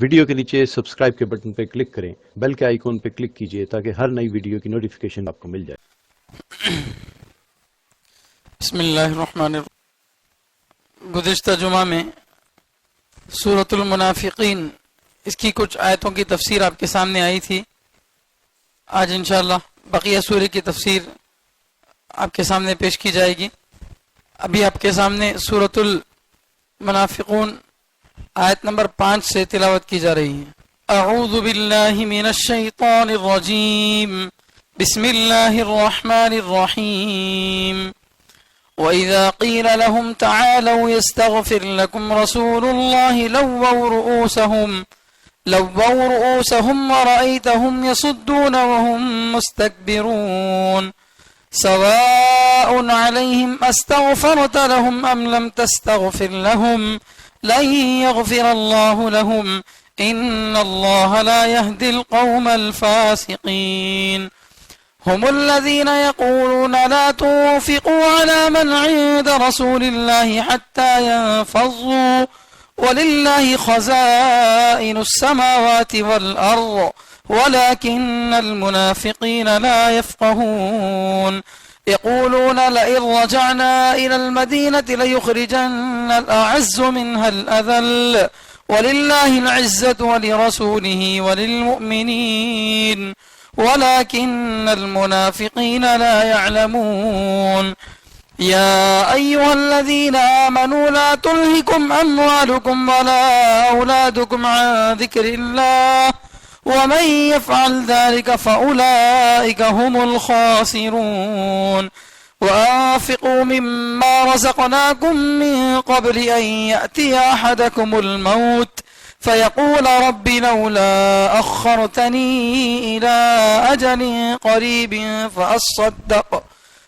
Video کے نیچے subscribe کے بٹن پہ کلک کریں، بیل کے آئیکن پہ کلک کیجئے تاکہ ہر نئی ویڈیو کی نوٹیفیکیشن آپ کو مل جائے۔ بسم اللہ الرحمن الرحیم۔ گزشتہ جمعہ میں سورۃ المنافقین اس کی کچھ آیتوں کی تفسیر آپ کے سامنے آئی تھی۔ آج انشاءاللہ بقیہ سورہ کی تفسیر آپ کے سامنے پیش کی جائے گی۔ ابھی آپ کے سامنے سورۃ المنافقون آیت نمبر 5 سے تلاوت کی جا رہی ہے۔ اعوذ باللہ من الشیطان الرجیم، بسم اللہ الرحمن الرحیم۔ وَإِذَا قِيلَ لَهُمْ تَعَالَوْا يَسْتَغْفِرْ لَكُمْ رَسُولُ اللَّهِ لَوَّوْا رُؤُوسَهُمْ وَرَأَيْتَهُمْ يَصُدُّونَ وَهُمْ مُسْتَكْبِرُونَ سَوَاءٌ عَلَيْهِمْ أَسْتَغْفَرْتَ لَهُمْ أَمْ لَمْ تَسْتَغْفِرْ لَهُمْ لَن يَغْفِرَ اللَّهُ لَهُمْ إِنَّ اللَّهَ لَا يَهْدِي الْقَوْمَ الْفَاسِقِينَ هم الذين يقولون لا تنفقوا على من عند رسول الله حتى ينفضوا ولله خزائن السماوات والأرض ولكن المنافقين لا يفقهون يقولون لئن رجعنا إلى المدينة ليخرجن الأعز منها الأذل ولله العزة ولرسوله وللمؤمنين ولكن المنافقين لا يعلمون يا أيها الذين آمنوا لا تلهكم أموالكم ولا أولادكم عن ذكر الله ومن يفعل ذلك فأولئك هم الخاسرون وأنفقوا مما رزقناكم من قبل أن يأتي أحدكم الموت فيقول رب لولا أخرتني إلى أجل قريب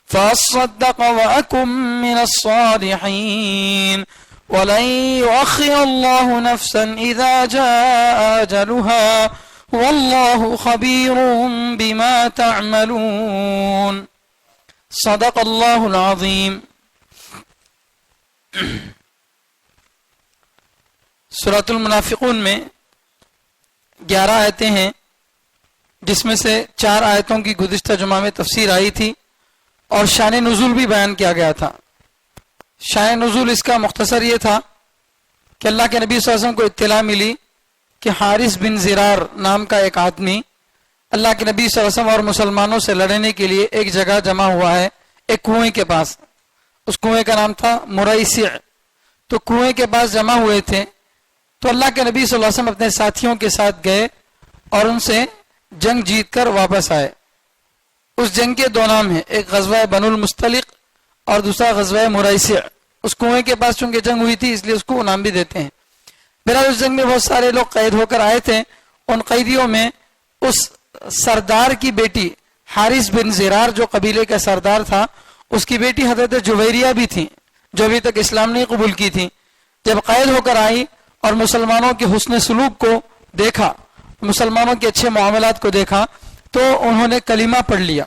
فأصدق وأكن من الصالحين ولن يؤخر الله نفسا إذا جاء أجلها والله خبير بما تعملون صدق الله العظيم۔ سورۃ المنافقون میں 11 آیتیں ہیں، جس میں سے 4 آیتوں کی گزشتہ جمعہ میں تفسیر آئی تھی اور شان نزول بھی بیان کیا گیا تھا۔ شان نزول اس کا مختصر یہ تھا کہ اللہ کے نبی صلی اللہ علیہ وسلم کو اطلاع ملی کہ حارث بن زرار نام کا ایک آدمی اللہ کے نبی صلی اللہ علیہ وسلم اور مسلمانوں سے لڑنے کے لیے ایک جگہ جمع ہوا ہے، ایک کنویں کے پاس۔ اس کنویں کا نام تھا مریسع۔ تو کنویں کے پاس جمع ہوئے تھے، تو اللہ کے نبی صلی اللہ علیہ وسلم اپنے ساتھیوں کے ساتھ گئے اور ان سے جنگ جیت کر واپس آئے۔ اس جنگ کے 2 نام ہیں، ایک غزوہ بنو المستلق اور دوسرا غزوہ مریسع۔ اس کنویں کے پاس چونکہ جنگ ہوئی تھی اس لیے اس کو نام بھی دیتے ہیں۔ بہرحال اس جنگ میں بہت سارے لوگ قید ہو کر آئے تھے۔ ان قیدیوں میں اس سردار کی بیٹی حارث بن زرار جو قبیلے کا سردار تھا، اس کی بیٹی حضرت جویریہ بھی تھی جو ابھی تک اسلام نہیں قبول کی تھی۔ جب قید ہو کر آئی اور مسلمانوں کے حسن سلوک کو دیکھا، مسلمانوں کے اچھے معاملات کو دیکھا، تو انہوں نے کلمہ پڑھ لیا۔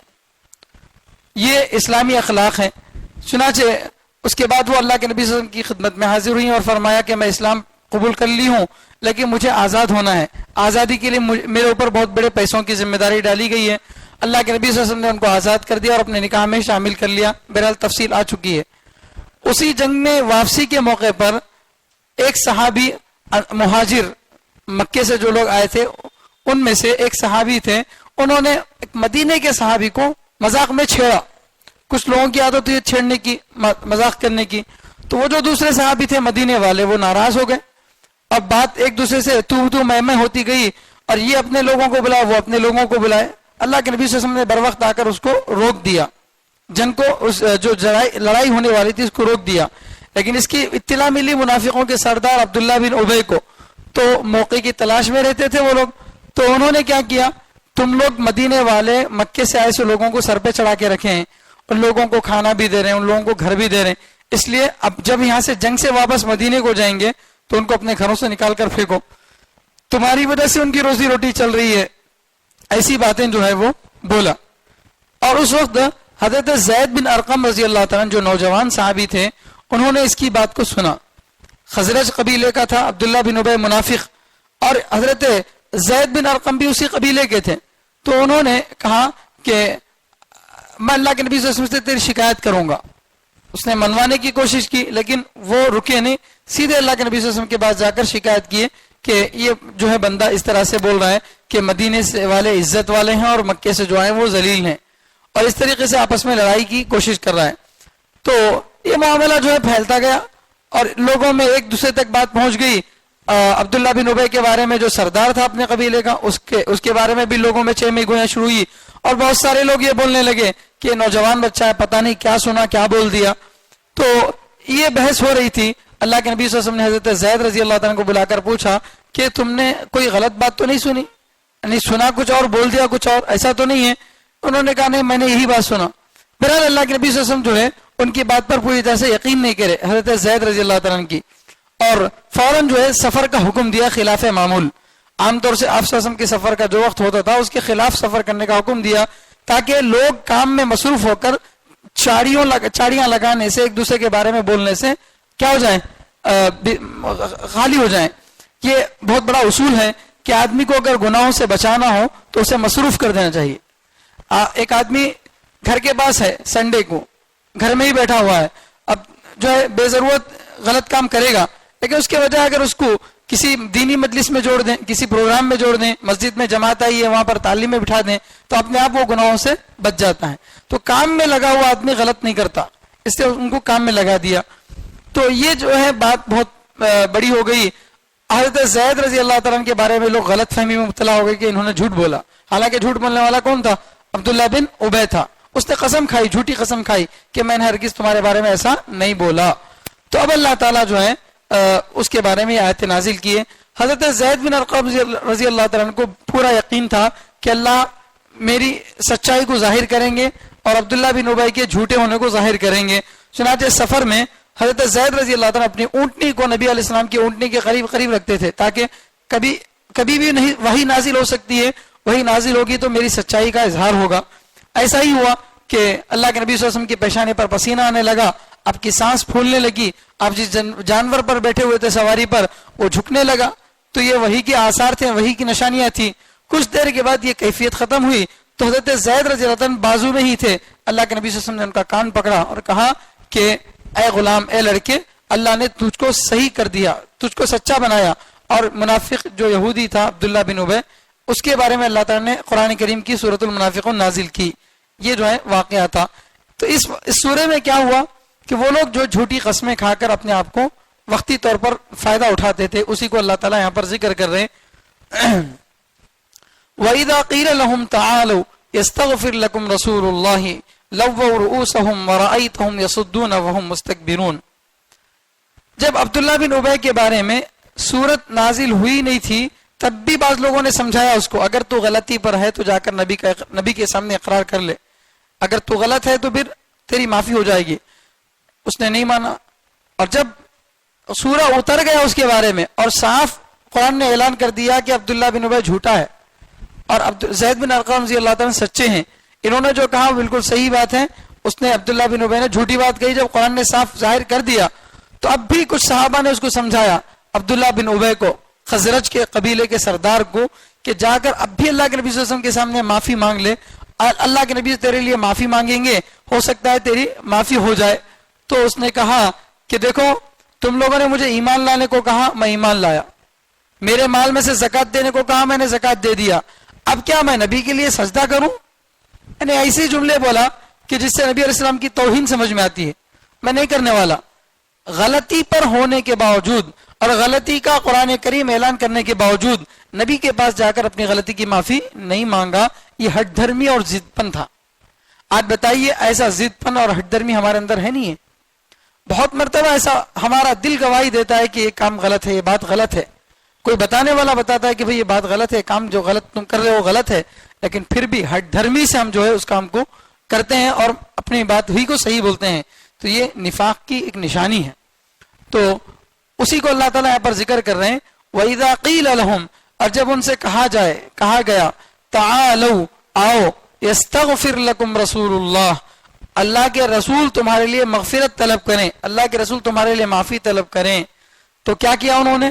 یہ اسلامی اخلاق ہیں۔ چنانچہ اس کے بعد وہ اللہ کے نبی صلی اللہ علیہ وسلم کی خدمت میں حاضر ہوئی اور فرمایا کہ میں اسلام قبول کر لی ہوں، لیکن مجھے آزاد ہونا ہے۔ آزادی کے لیے میرے اوپر بہت بڑے پیسوں کی ذمہ داری ڈالی گئی ہے۔ اللہ کے نبی صلی اللہ علیہ وسلم نے ان کو آزاد کر دیا اور اپنے نکاح میں شامل کر لیا۔ بہرحال تفصیل آ چکی ہے۔ اسی جنگ میں واپسی کے موقع پر ایک صحابی مہاجر مکے سے جو لوگ آئے تھے ان میں سے ایک صحابی تھے، انہوں نے ایک مدینے کے صحابی کو مذاق میں چھیڑا۔ کچھ لوگوں کی عادت ہے چھیڑنے کی، مذاق کرنے کی، تو وہ جو دوسرے صحابی تھے مدینے والے وہ ناراض ہو گئے۔ اب بات ایک دوسرے سے تو میں ہوتی گئی اور یہ اپنے لوگوں کو بلائے، وہ اپنے لوگوں کو بلائے۔ اللہ کے نبی صلی اللہ علیہ وسلم نے بر وقت آ کر اس کو روک دیا، جنگ کو، اس جو لڑائی ہونے والی تھی اس کو روک دیا۔ لیکن اس کی اطلاع ملی منافقوں کے سردار عبداللہ بن ابی کو، تو موقع کی تلاش میں رہتے تھے وہ لوگ۔ تو انہوں نے کیا کیا، تم لوگ مدینے والے مکے سے آئے سے لوگوں کو سر پہ چڑھا کے رکھے ہیں، ان لوگوں کو کھانا بھی دے رہے ہیں، ان لوگوں کو گھر بھی دے رہے ہیں، اس لیے اب جب یہاں سے جنگ سے واپس مدینے کو جائیں گے تو ان کو اپنے گھروں سے نکال کر پھینکو، تمہاری وجہ سے ان کی روزی روٹی چل رہی ہے۔ ایسی باتیں جو ہے وہ بولا۔ اور اس وقت حضرت زید بن ارقم رضی اللہ تعالیٰ جو نوجوان صحابی تھے انہوں نے اس کی بات کو سنا۔ خزرج قبیلے کا تھا عبداللہ بن ابی منافق، اور حضرت زید بن ارقم بھی اسی قبیلے کے تھے. تو انہوں نے کہا کہ میں اللہ کے نبی صلی اللہ علیہ وسلم سے تیری شکایت کروں گا. اس نے منوانے کی کوشش کی لیکن وہ رکے نہیں, سیدھے اللہ کے نبی صلی اللہ علیہ وسلم کے پاس جا کر شکایت کیے کہ یہ جو ہے بندہ اس طرح سے بول رہا ہے کہ مدینے سے والے عزت والے ہیں اور مکے سے جو آئے وہ ذلیل ہیں, اور اس طریقے سے آپس میں لڑائی کی کوشش کر رہا ہے. تو یہ معاملہ جو ہے پھیلتا گیا اور لوگوں میں ایک دوسرے تک بات پہنچ گئی. عبداللہ بن ابی کے بارے میں جو سردار تھا اپنے قبیلے کا, اس کے بارے میں بھی لوگوں میں چہمی گویاں شروع ہوئی, اور بہت سارے لوگ یہ بولنے لگے کہ نوجوان بچہ ہے, پتہ نہیں کیا سنا کیا بول دیا. تو یہ بحث ہو رہی تھی. اللہ کے نبی صلی اللہ علیہ وسلم نے حضرت زید رضی اللہ تعالیٰ کو بلا کر پوچھا کہ تم نے کوئی غلط بات تو نہیں سنی, یعنی سنا کچھ اور بول دیا کچھ اور, ایسا تو نہیں ہے؟ انہوں نے کہا نہیں, میں نے یہی بات سنا. بہرحال اللہ کے نبی صلی اللہ علیہ وسلم جو ہے ان کی بات پر پوری طرح سے یقین نہیں کرے حضرت زید رضی اللہ تعالیٰ کی, اور فوراً جو ہے سفر کا حکم دیا خلاف معمول. عام طور سے آپ صلی اللہ علیہ وسلم کے سفر کا جو وقت ہوتا تھا اس کے خلاف سفر کرنے کا حکم دیا, تاکہ لوگ کام میں مصروف ہو کر چاڑیاں لگانے سے, ایک دوسرے کے بارے میں بولنے سے کیا ہو جائیں, خالی ہو جائیں. یہ بہت بڑا اصول ہے کہ آدمی کو اگر گناہوں سے بچانا ہو تو اسے مصروف کر دینا چاہیے. ایک آدمی گھر کے پاس ہے, سنڈے کو گھر میں ہی بیٹھا ہوا ہے, اب جو ہے بے ضرورت غلط کام کرے گا, لیکن اس کے بجائے اگر اس کو کسی دینی مجلس میں جوڑ دیں, کسی پروگرام میں جوڑ دیں, مسجد میں جماعت آئی ہے وہاں پر تعلیم میں بٹھا دیں, تو اپنے آپ وہ گناہوں سے بچ جاتا ہے. تو کام میں لگا ہوا آدمی غلط نہیں کرتا, اس لیے ان کو کام میں لگا دیا. تو یہ جو ہے بات بہت بڑی ہو گئی. حضرت زید رضی اللہ تعالیٰ کے بارے میں لوگ غلط فہمی میں مبتلا ہو گئے کہ انہوں نے جھوٹ بولا, حالانکہ جھوٹ بولنے والا کون تھا؟ عبداللہ بن ابی تھا. اس نے قسم کھائی, جھوٹی قسم کھائی کہ میں نے ہرگز تمہارے بارے میں ایسا نہیں بولا. تو اب اللہ تعالیٰ جو ہے اس کے بارے میں آیت نازل کیے. حضرت زید بن ارقم رضی اللہ تعالیٰ کو پورا یقین تھا کہ اللہ میری سچائی کو ظاہر کریں گے اور عبداللہ بن ابی کے جھوٹے ہونے کو ظاہر کریں گے. چنانچہ سفر میں حضرت زید رضی اللہ تعالیٰ اپنی اونٹنی کو نبی علیہ السلام کی اونٹنی کے قریب قریب رکھتے تھے, تاکہ کبھی بھی نہیں وہی نازل ہو سکتی ہے, وہی نازل ہوگی تو میری سچائی کا اظہار ہوگا. ایسا ہی ہوا کہ اللہ کے نبی صلی اللہ علیہ وسلم کے پیشانے پر پسینہ آنے لگا, آپ کی سانس پھولنے لگی, آپ جس جانور پر بیٹھے ہوئے تھے سواری پر وہ جھکنے لگا. تو یہ وحی کے آثار تھے, وحی کی نشانیاں تھیں. کچھ دیر کے بعد یہ کیفیت ختم ہوئی تو حضرت زید رضی اللہ عنہ بازو میں ہی تھے. اللہ کے نبی صلی اللہ علیہ وسلم نے ان کا کان پکڑا اور کہا کہ اے غلام, اے لڑکے, اللہ نے تجھ کو صحیح کر دیا, تجھ کو سچا بنایا. اور منافق جو یہودی تھا عبداللہ بن ابی, اس کے بارے میں اللہ تعالیٰ نے قرآن کریم کی سورۃ المنافقون نازل کی. یہ جو ہے واقعہ تھا. تو اس سورے میں کیا ہوا کہ وہ لوگ جو جھوٹی قسمیں کھا کر اپنے آپ کو وقتی طور پر فائدہ اٹھاتے تھے, اسی کو اللہ تعالیٰ یہاں پر ذکر کر رہے ہیں. وَإِذَا قِيلَ لَهُمْ تَعَالَوْا يَسْتَغْفِرْ لَكُمْ رَسُولُ اللَّهِ لَوَّوْا رُؤُوسَهُمْ وَرَأَيْتَهُمْ يَصُدُّونَ وَهُمْ مُسْتَكْبِرُونَ. جب عبداللہ بن ابی کے بارے میں سورت نازل ہوئی نہیں تھی تب بھی بعض لوگوں نے سمجھایا اس کو, اگر تو غلطی پر ہے تو جا کر نبی کے سامنے اقرار کر لے, اگر تو غلط ہے تو پھر تیری معافی ہو جائے گی. اس نے نہیں مانا, اور جب سورہ اتر گیا اس کے بارے میں اور صاف قرآن نے اعلان کر دیا کہ عبداللہ بن ابی جھوٹا ہے اور زید بن ارقم رضی اللہ تعالیٰ سچے ہیں, انہوں نے جو کہا بالکل صحیح بات ہے, اس نے عبداللہ بن ابی نے جھوٹی بات کہی. جب قرآن نے صاف ظاہر کر دیا تو اب بھی کچھ صحابہ نے اس کو سمجھایا, عبداللہ بن ابی کو, خزرج کے قبیلے کے سردار کو, کہ جا کر اب بھی اللہ کے نبی صلی اللہ علیہ وسلم کے سامنے معافی مانگ لے, اللہ کے نبی سے تیرے لیے معافی مانگیں گے, ہو سکتا ہے تیری معافی ہو جائے. تو اس نے کہا کہ دیکھو تم لوگوں نے مجھے ایمان لانے کو کہا, میں ایمان لایا, میرے مال میں سے زکات دینے کو کہا, میں نے زکات دے دیا, اب کیا میں نبی کے لیے سجدہ کروں؟ یعنی ایسے جملے بولا کہ جس سے نبی علیہ السلام کی توہین سمجھ میں آتی ہے. میں نہیں کرنے والا. غلطی پر ہونے کے باوجود اور غلطی کا قرآن کریم اعلان کرنے کے باوجود نبی کے پاس جا کر اپنی غلطی کی معافی نہیں مانگا. یہ ہٹ دھرمی اور ضد پن تھا. آج بتائیے ایسا ضد پن اور ہٹ دھرمی ہمارے اندر ہے نہیں ہے؟ بہت مرتبہ ایسا ہمارا دل گواہی دیتا ہے کہ یہ کام غلط ہے, یہ بات غلط ہے. کوئی بتانے والا بتاتا ہے کہ بھئی یہ بات غلط ہے, کام جو غلط تم کر رہے ہو غلط ہے, لیکن پھر بھی ہٹ دھرمی سے ہم جو ہے اس کام کو کرتے ہیں اور اپنی بات ہی کو صحیح بولتے ہیں. تو یہ نفاق کی ایک نشانی ہے. تو اسی کو اللہ تعالیٰ یہاں پر ذکر کر رہے ہیں. وَإِذَا قِيلَ لَهُمْ, اور جب ان سے کہا گیا تَعَالَوْا, آؤ, يَسْتَغْفِرْ لَكُمْ رَسُولُ اللَّهِ, اللہ کے رسول تمہارے لیے مغفرت طلب کریں, اللہ کے رسول تمہارے لیے معافی طلب کریں. تو کیا کیا انہوں نے؟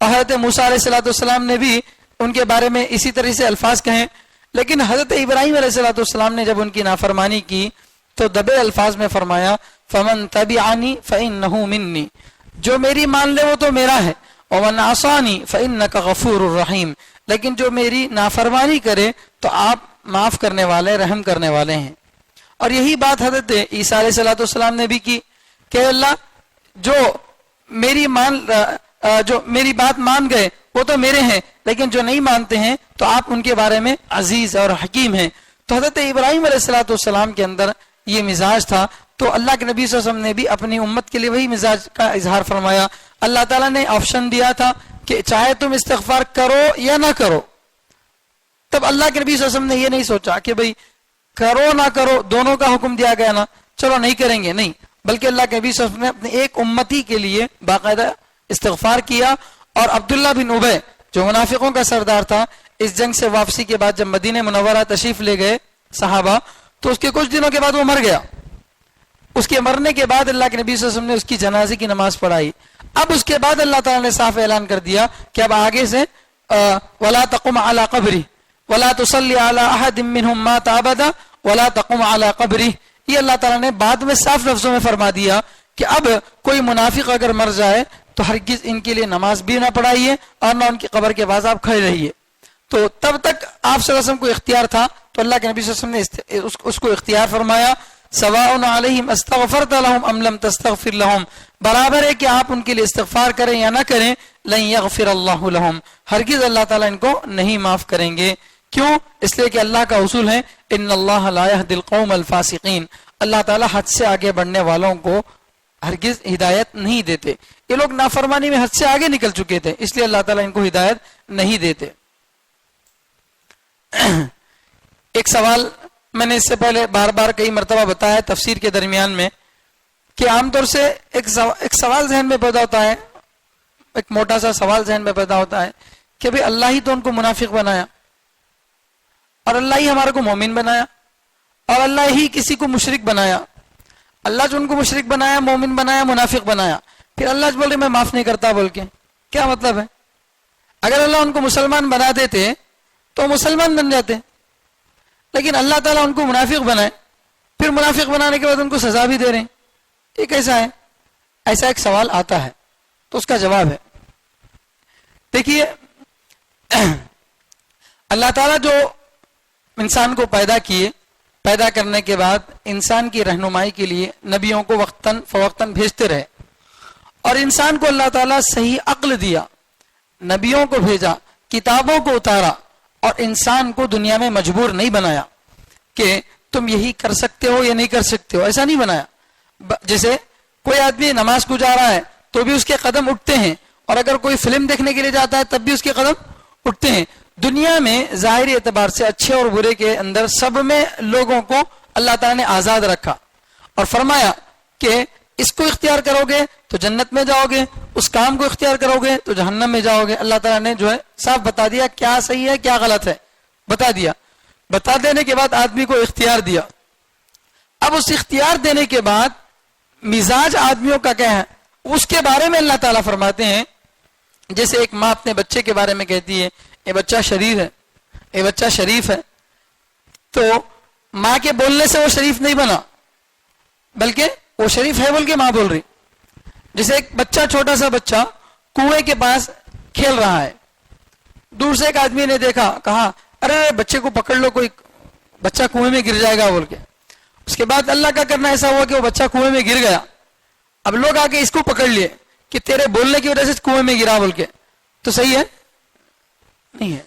اور حضرت موسیٰ علیہ السلام نے بھی ان کے بارے میں اسی طرح سے الفاظ کہیں. لیکن حضرت ابراہیم علیہ السلام نے جب ان کی نافرمانی کی تو دبے الفاظ میں فرمایا فمن تبعنی فانہ منی، جو میری مان لے وہ تو میرا ہے، ومن عصانی فانک غفور الرحیم، لیکن جو میری نافرمانی کرے تو آپ معاف کرنے والے، رحم کرنے والے ہیں. اور یہی بات حضرت عیسیٰ علیہ السلام نے بھی کی کہ اللہ جو میری بات مان گئے وہ تو میرے ہیں، لیکن جو نہیں مانتے ہیں تو آپ ان کے بارے میں عزیز اور حکیم ہیں. تو حضرت ابراہیم علیہ السلام کے اندر یہ مزاج تھا، تو اللہ کے نبی صلی اللہ علیہ وسلم نے بھی اپنی امت کے لیے وہی مزاج کا اظہار فرمایا. اللہ تعالیٰ نے آپشن دیا تھا کہ چاہے تم استغفار کرو یا نہ کرو. تب اللہ کے نبی صلی اللہ علیہ وسلم نے یہ نہیں سوچا کہ بھئی کرو نہ کرو، دونوں کا حکم دیا گیا نا، چلو نہیں کریں گے، نہیں، بلکہ اللہ کے نبی صلی اللہ علیہ وسلم نے اپنے ایک امتی کے لیے باقاعدہ استغفار کیا. اور عبداللہ بن ابی جو منافقوں کا سردار تھا، اس جنگ سے واپسی کے بعد جب مدینہ منورہ تشریف لے گئے صحابہ، تو اس کے کچھ دنوں کے بعد وہ مر گیا. اس کے مرنے کے بعد اللہ کے نبی صلی اللہ علیہ وسلم نے اس کی جنازے کی نماز پڑھائی. اب اس کے بعد اللہ تعالیٰ نے صاف اعلان کر دیا کہ اب آگے سے وَلَا تَقُمْ عَلَىٰ قَبْرِهِ وَلَا تُصَلِّ عَلَىٰ أَحَدٍ مِّنْهُمْ مَاتَ أَبَدًا وَلَا تَقُمْ عَلَىٰ قَبْرِهِ. یہ اللہ تعالیٰ نے بعد میں صاف لفظوں میں فرما دیا کہ اب کوئی منافق اگر مر جائے تو ہرگز ان کے لیے نماز بھی نہ پڑھائیے اور نہ ان کی قبر کے پاس آپ کھڑے رہیے. تو تب تک آپ صلی اللہ علیہ وسلم کو اختیار تھا، تو اللہ کے نبی صلی اللہ علیہ وسلم نے اس کو اختیار فرمایا. سواء علیہم استغفرت لهم ام لم تستغفر لهم، برابر ہے کہ آپ ان کے لیے استغفار کریں یا نہ کریں. لن یغفر اللہ لهم، ہرگز اللہ تعالیٰ ان کو نہیں معاف کریں گے. کیوں؟ اس لیے کہ اللہ کا اصول ہے ان اللہ لا یہدی القوم الفاسقین، اللہ تعالیٰ حد سے آگے بڑھنے والوں کو ہرگز ہدایت نہیں دیتے. یہ لوگ نافرمانی میں حد سے آگے نکل چکے تھے، اس لیے اللہ تعالیٰ ان کو ہدایت نہیں دیتے. ایک سوال میں نے اس سے پہلے بار بار کئی مرتبہ بتایا تفسیر کے درمیان میں کہ عام طور سے ایک سوال ذہن میں پیدا ہوتا ہے، ایک موٹا سا سوال ذہن میں پیدا ہوتا ہے کہ بھئی اللہ ہی تو ان کو منافق بنایا اور اللہ ہی ہمارے کو مومن بنایا اور اللہ ہی کسی کو مشرک بنایا. اللہ جو ان کو مشرک بنایا، مومن بنایا، منافق بنایا، پھر اللہ جو بول رہے میں معاف نہیں کرتا بول کے کیا مطلب ہے؟ اگر اللہ ان کو مسلمان بنا دیتے تو مسلمان بن جاتے، لیکن اللہ تعالیٰ ان کو منافق بنائے، پھر منافق بنانے کے بعد ان کو سزا بھی دے رہے ہیں، یہ کیسا ہے؟ ایسا ایک سوال آتا ہے. تو اس کا جواب ہے، دیکھیے اللہ تعالیٰ جو انسان کو پیدا کرنے کے بعد انسان کی رہنمائی کے لیے نبیوں کو وقتاً فوقتاً بھیجتے رہے، اور انسان کو اللہ تعالیٰ صحیح عقل دیا، نبیوں کو بھیجا، کتابوں کو اتارا، اور انسان کو دنیا میں مجبور نہیں بنایا کہ تم یہی کر سکتے ہو یا نہیں کر سکتے ہو، ایسا نہیں بنایا. جیسے کوئی آدمی نماز کو جا رہا ہے تو بھی اس کے قدم اٹھتے ہیں، اور اگر کوئی فلم دیکھنے کے لیے جاتا ہے تب بھی اس کے قدم اٹھتے ہیں. دنیا میں ظاہری اعتبار سے اچھے اور برے کے اندر سب میں لوگوں کو اللہ تعالیٰ نے آزاد رکھا اور فرمایا کہ اس کو اختیار کرو گے تو جنت میں جاؤ گے، اس کام کو اختیار کرو گے تو جہنم میں جاؤ گے. اللہ تعالیٰ نے جو ہے صاف بتا دیا کیا صحیح ہے کیا غلط ہے، بتا دیا. بتا دینے کے بعد آدمی کو اختیار دیا. اب اس اختیار دینے کے بعد مزاج آدمیوں کا کیا ہے اس کے بارے میں اللہ تعالیٰ فرماتے ہیں. جیسے ایک ماں اپنے بچے کے بارے میں کہتی ہے یہ بچہ شریر ہے، یہ بچہ شریف ہے، تو ماں کے بولنے سے وہ شریف نہیں بنا بلکہ وہ شریف ہے بول کے ماں بول رہی. جیسے ایک بچہ، چھوٹا سا بچہ کنویں کے پاس کھیل رہا ہے، دور سے ایک آدمی نے دیکھا، کہا ارے بچے کو پکڑ لو، کوئی بچہ کنویں میں گر جائے گا بول کے. اس کے بعد اللہ کا کرنا ایسا ہوا کہ وہ بچہ کنویں میں گر گیا. اب لوگ آ کے اس کو پکڑ لیے کہ تیرے بولنے کی وجہ سے کنویں میں گرا بول کے. تو صحیح ہے؟ نہیں ہے.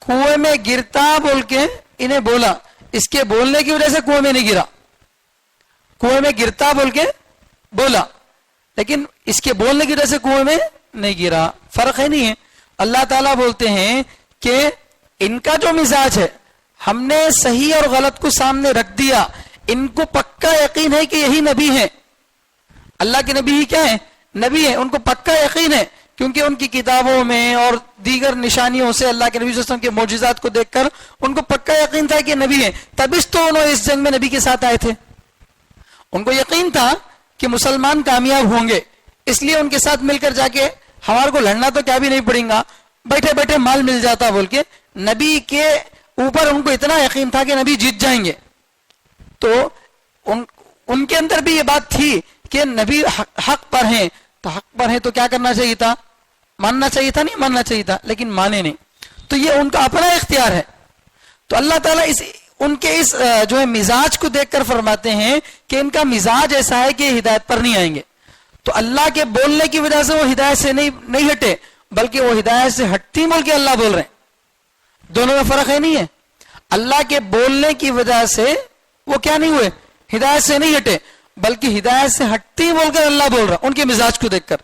کنویں میں گرتا بول کے انہیں بولا، اس کے بولنے کی وجہ سے کنویں میں نہیں گرا. کنویں میں گرتا بول کے بولا لیکن اس کے بولنے کی وجہ سے کنویں میں نہیں گرا. فرق ہے نہیں ہے. اللہ تعالیٰ بولتے ہیں کہ ان کا جو مزاج ہے ہم نے صحیح اور غلط کو سامنے رکھ دیا. ان کو پکا یقین ہے کہ یہی نبی ہے. اللہ کے نبی ہی کیا ہے؟ نبی ہے. ان کو پکا یقین ہے کیونکہ ان کی کتابوں میں اور دیگر نشانیوں سے اللہ کے نبی صلی اللہ علیہ وسلم کے معجزات کو دیکھ کر ان کو پکا یقین تھا کہ نبی ہے. تبھی تو انہوں اس جنگ میں نبی کے ساتھ آئے تھے. ان کو یقین تھا کہ مسلمان کامیاب ہوں گے، اس لیے ان کے ساتھ مل کر جا کے ہمارے کو لڑنا تو کیا بھی نہیں پڑیں گا, بیٹھے بیٹھے مال مل جاتا بول کے نبی کے اوپر ان کو اتنا یقین تھا کہ نبی جیت جائیں گے. تو ان کے اندر بھی یہ بات تھی کہ نبی حق پر ہیں, تو حق پر ہیں تو کیا کرنا چاہیے تھا, ماننا چاہیے تھا, نہیں ماننا چاہیے تھا, لیکن مانے نہیں. تو یہ ان کا اپنا اختیار ہے. تو اللہ تعالیٰ ان کے اس جو ہے مزاج کو دیکھ کر فرماتے ہیں کہ ان کا مزاج ایسا ہے کہ ہدایت پر نہیں آئیں گے. تو اللہ کے بولنے کی وجہ سے وہ ہدایت سے نہیں ہٹے, بلکہ وہ ہدایت سے ہٹتی بول کے اللہ بول رہے ہیں. دونوں میں فرق ہے نہیں ہے. اللہ کے بولنے کی وجہ سے وہ کیا نہیں ہوئے, ہدایت سے نہیں ہٹے, بلکہ ہدایت سے ہٹتی بول کر اللہ بول رہا ان کے مزاج کو دیکھ کر.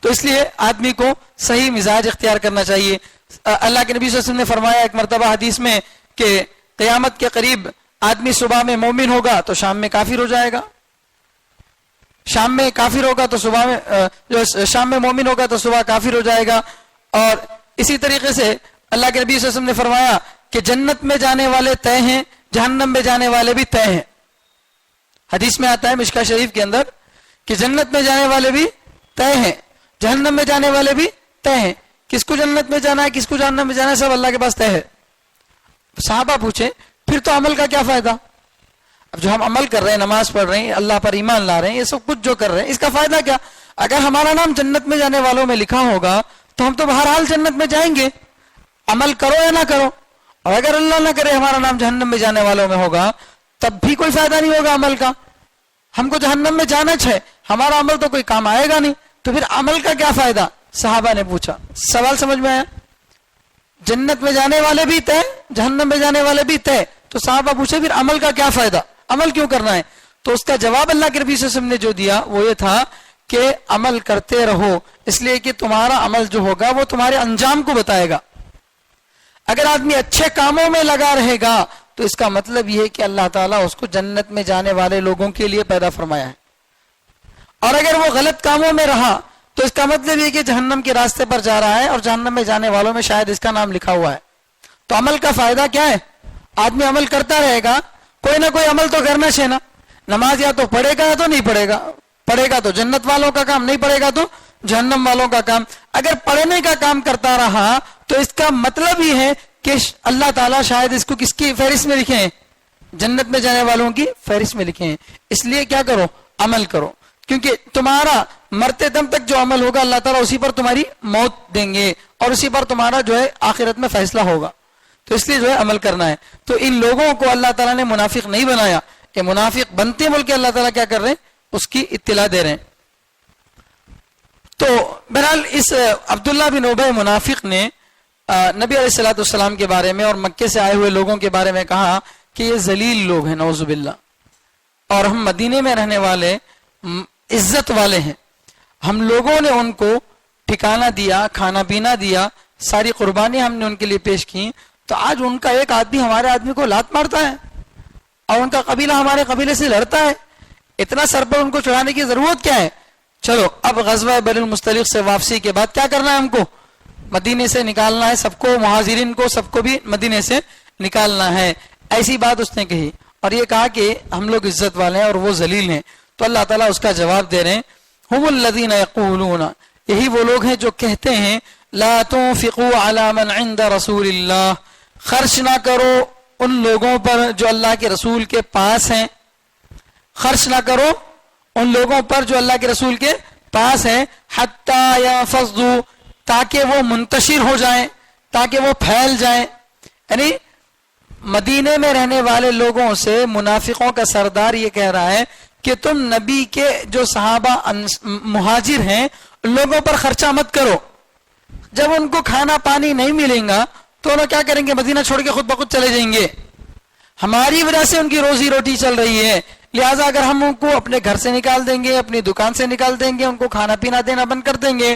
تو اس لیے آدمی کو صحیح مزاج اختیار کرنا چاہیے. اللہ کے نبی صلی اللہ علیہ وسلم نے فرمایا ایک مرتبہ حدیث میں کہ قیامت کے قریب آدمی صبح میں مومن ہوگا تو شام میں کافر ہو جائے گا, شام میں کافر ہوگا تو صبح میں شام میں مومن ہوگا تو صبح کافر ہو جائے گا. اور اسی طریقے سے اللہ کے نبی صلی اللہ علیہ وسلم نے فرمایا کہ جنت میں جانے والے طے ہیں, جہنم میں جانے والے بھی طے ہیں. حدیث میں آتا ہے مشکا شریف کے اندر کہ جنت میں جانے والے بھی طے ہیں, جہنم میں جانے والے بھی طے ہیں. کس کو جنت میں جانا ہے, کس کو جہنم میں جانا ہے, سب اللہ کے پاس طے ہے. صحابہ پوچھے پھر تو عمل کا کیا فائدہ؟ اب جو ہم عمل کر رہے ہیں, نماز پڑھ رہے ہیں, اللہ پر ایمان لا رہے ہیں, یہ سب کچھ جو کر رہے ہیں, اس کا فائدہ کیا؟ اگر ہمارا نام جنت میں جانے والوں میں لکھا ہوگا تو ہم تو بہرحال جنت میں جائیں گے, عمل کرو یا نہ کرو. اور اگر اللہ نہ کرے ہمارا نام جہنم میں جانے والوں میں ہوگا تب بھی کوئی فائدہ نہیں ہوگا عمل کا. ہم کو جہنم میں جانا ہے, ہمارا عمل تو کوئی کام آئے گا نہیں, تو پھر عمل کا کیا فائدہ؟ صحابہ نے پوچھا. سوال سمجھ میں آیا؟ جنت میں جانے والے بھی طے, جہنم میں جانے والے بھی طے, تو صحابہ پوچھے پھر عمل کا کیا فائدہ, عمل کیوں کرنا ہے؟ تو اس کا جواب اللہ کے نبی صلی اللہ علیہ وسلم نے جو دیا وہ یہ تھا کہ عمل کرتے رہو, اس لیے کہ تمہارا عمل جو ہوگا وہ تمہارے انجام کو بتائے گا. اگر آدمی اچھے کاموں میں لگا رہے گا تو اس کا مطلب یہ ہے کہ اللہ تعالیٰ اس کو جنت میں جانے والے لوگوں کے لیے پیدا فرمایا ہے. اور اگر وہ غلط کاموں میں رہا تو اس کا مطلب یہ کہ جہنم کے راستے پر جا رہا ہے, اور جہنم میں جانے والوں میں شاید اس کا نام لکھا ہوا ہے. تو عمل کا فائدہ کیا ہے؟ آدمی عمل کرتا رہے گا, کوئی نہ کوئی عمل تو کرنا چاہیے نا. نماز یا تو پڑھے گا یا تو نہیں پڑھے گا, پڑھے گا تو جنت والوں کا کام, نہیں پڑھے گا تو جہنم والوں کا کام. اگر پڑھنے کا کام کرتا رہا تو اس کا مطلب یہ ہے کہ اللہ تعالیٰ شاید اس کو کس کی فہرست میں لکھے ہیں, جنت میں جانے والوں کی فہرست میں لکھے ہیں. اس لیے کیا کرو, عمل کرو, کیونکہ تمہارا مرتے دم تک جو عمل ہوگا اللہ تعالیٰ اسی پر تمہاری موت دیں گے, اور اسی پر تمہارا جو ہے آخرت میں فیصلہ ہوگا. تو اس لیے جو ہے عمل کرنا ہے. تو ان لوگوں کو اللہ تعالیٰ نے منافق نہیں بنایا, کہ منافق بنتے بول کے اللہ تعالیٰ کیا کر رہے ہیں, اس کی اطلاع دے رہے ہیں. تو بہرحال اس عبداللہ بن ابی منافق نے نبی علیہ الصلوۃ والسلام کے بارے میں اور مکے سے آئے ہوئے لوگوں کے بارے میں کہا کہ یہ ذلیل لوگ ہیں, نعوذ باللہ, اور ہم مدینے میں رہنے والے عزت والے ہیں. ہم لوگوں نے ان کو ٹھکانہ دیا, کھانا پینا دیا, ساری قربانیاں ہم نے ان کے لیے پیش کی, تو آج ان کا ایک آدمی ہمارے آدمی کو لات مارتا ہے اور ان کا قبیلہ ہمارے قبیلے سے لڑتا ہے. اتنا سر پر ان کو چڑھانے کی ضرورت کیا ہے؟ چلو اب غزوہ بنی المصطلق سے واپسی کے بعد کیا کرنا ہے, ہم کو مدینے سے نکالنا ہے, سب کو, مہاجرین کو سب کو بھی مدینے سے نکالنا ہے. ایسی بات اس نے کہی, اور یہ کہا کہ ہم لوگ عزت والے ہیں اور وہ ذلیل ہیں. تو اللہ تعالیٰ اس کا جواب دے رہے ہیں, ہم الذین یقولون, یہی وہ لوگ ہیں جو کہتے ہیں, لا تنفقوا علی من عند رسول اللہ, خرچ نہ کرو ان لوگوں پر جو اللہ کے رسول کے پاس ہیں, خرچ نہ کرو ان لوگوں پر جو اللہ کے رسول کے پاس ہیں, حتی ینفضوا, تاکہ وہ منتشر ہو جائیں, تاکہ وہ پھیل جائیں. یعنی مدینے میں رہنے والے لوگوں سے منافقوں کا سردار یہ کہہ رہا ہے کہ تم نبی کے جو صحابہ مہاجر ہیں لوگوں پر خرچہ مت کرو. جب ان کو کھانا پانی نہیں ملیں گا تو انہوں کیا کریں گے, مدینہ چھوڑ کے خود بخود چلے جائیں گے. ہماری وجہ سے ان کی روزی روٹی چل رہی ہے, لہٰذا اگر ہم ان کو اپنے گھر سے نکال دیں گے, اپنی دکان سے نکال دیں گے, ان کو کھانا پینا دینا بند کر دیں گے,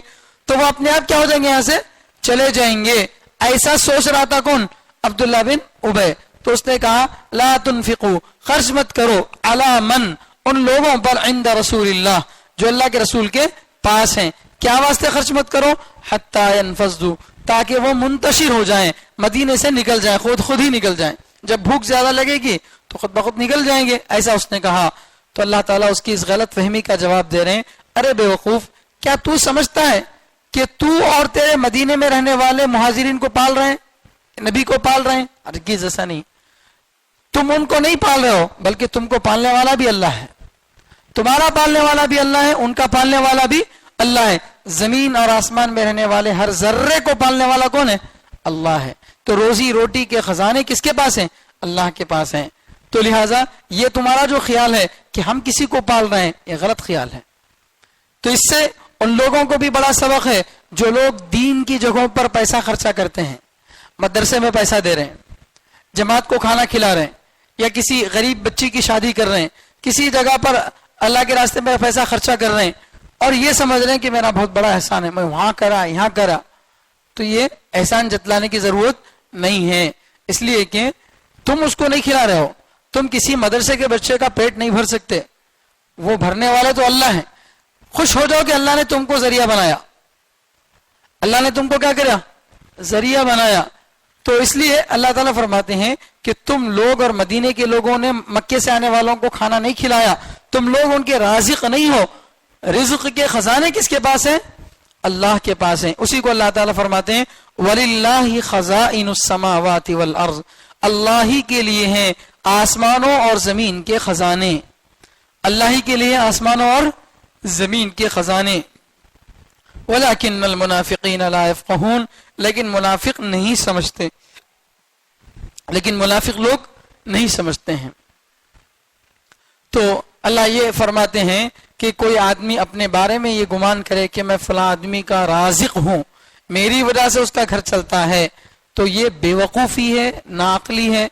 تو وہ اپنے آپ کیا ہو جائیں گے, یہاں سے چلے جائیں گے. ایسا سوچ رہا تھا کون, عبداللہ بن ابی. تو اس نے کہا لا تنفقوا, خرچ مت کرو, علی من, ان لوگوں پر, عند رسول اللہ, جو اللہ کے رسول کے پاس ہیں. کیا واسطے خرچ مت کرو, حتی ینفضوا, تاکہ وہ منتشر ہو جائیں, مدینے سے نکل جائیں, خود ہی نکل جائیں. جب بھوک زیادہ لگے گی تو خود بخود نکل جائیں گے, ایسا اس نے کہا. تو اللہ تعالیٰ اس کی اس غلط فہمی کا جواب دے رہے ہیں, ارے بے وقوف, کیا تو سمجھتا ہے کہ تو اور تیرے مدینے میں رہنے والے مہاجرین کو پال رہے ہیں, نبی کو پال رہے ہیں؟ ہرگز ایسا نہیں. تم ان کو نہیں پال رہے ہو, بلکہ تم کو پالنے والا بھی اللہ ہے. تمہارا پالنے والا بھی اللہ ہے, ان کا پالنے والا بھی اللہ ہے. زمین اور آسمان میں رہنے والے ہر ذرے کو پالنے والا کون ہے؟ اللہ ہے. تو روزی روٹی کے خزانے کس کے پاس ہیں؟ اللہ کے پاس ہیں. تو لہٰذا یہ تمہارا جو خیال ہے کہ ہم کسی کو پال رہے ہیں, یہ غلط خیال ہے. تو اس سے ان لوگوں کو بھی بڑا سبق ہے جو لوگ دین کی جگہوں پر پیسہ خرچہ کرتے ہیں, مدرسے میں پیسہ دے رہے ہیں, جماعت کو کھانا کھلا رہے ہیں, یا کسی غریب بچی کی شادی کر رہے ہیں, کسی جگہ پر اللہ کے راستے میں پیسہ خرچہ کر رہے ہیں, اور یہ سمجھ رہے ہیں کہ میرا بہت بڑا احسان ہے, میں وہاں کرا یہاں کرا. تو یہ احسان جتلانے کی ضرورت نہیں ہے, اس لیے کہ تم اس کو نہیں کھلا رہے ہو. تم کسی مدرسے کے بچے کا پیٹ نہیں بھر سکتے, وہ بھرنے والے تو اللہ ہیں. خوش ہو جاؤ کہ اللہ نے تم کو ذریعہ بنایا. اللہ نے تم کو کیا کرا؟ ذریعہ بنایا. تو اس لیے اللہ تعالیٰ فرماتے ہیں کہ تم لوگ اور مدینے کے لوگوں نے مکے سے آنے والوں کو کھانا نہیں کھلایا, تم لوگ ان کے رازق نہیں ہو. رزق کے خزانے کس کے پاس ہیں؟ اللہ کے پاس ہیں. اسی کو اللہ تعالیٰ فرماتے ہیں وَلِلَّهِ خَزَائِنُ السَّمَاوَاتِ وَالْأَرْضِ, اللہ ہی کے لیے ہیں آسمانوں اور زمین کے خزانے. اللہ ہی کے لیے آسمانوں اور زمین کے خزانے. وَلَكِنَّ الْمُنَافِقِينَ لَا يَفْقَهُونَ, لیکن منافق نہیں سمجھتے, لیکن منافق لوگ نہیں سمجھتے ہیں. تو اللہ یہ فرماتے ہیں کہ کوئی آدمی اپنے بارے میں یہ گمان کرے کہ میں فلاں آدمی کا رازق ہوں, میری وجہ سے اس کا گھر چلتا ہے, تو یہ بے وقوفی ہے, ناعقلی ہے.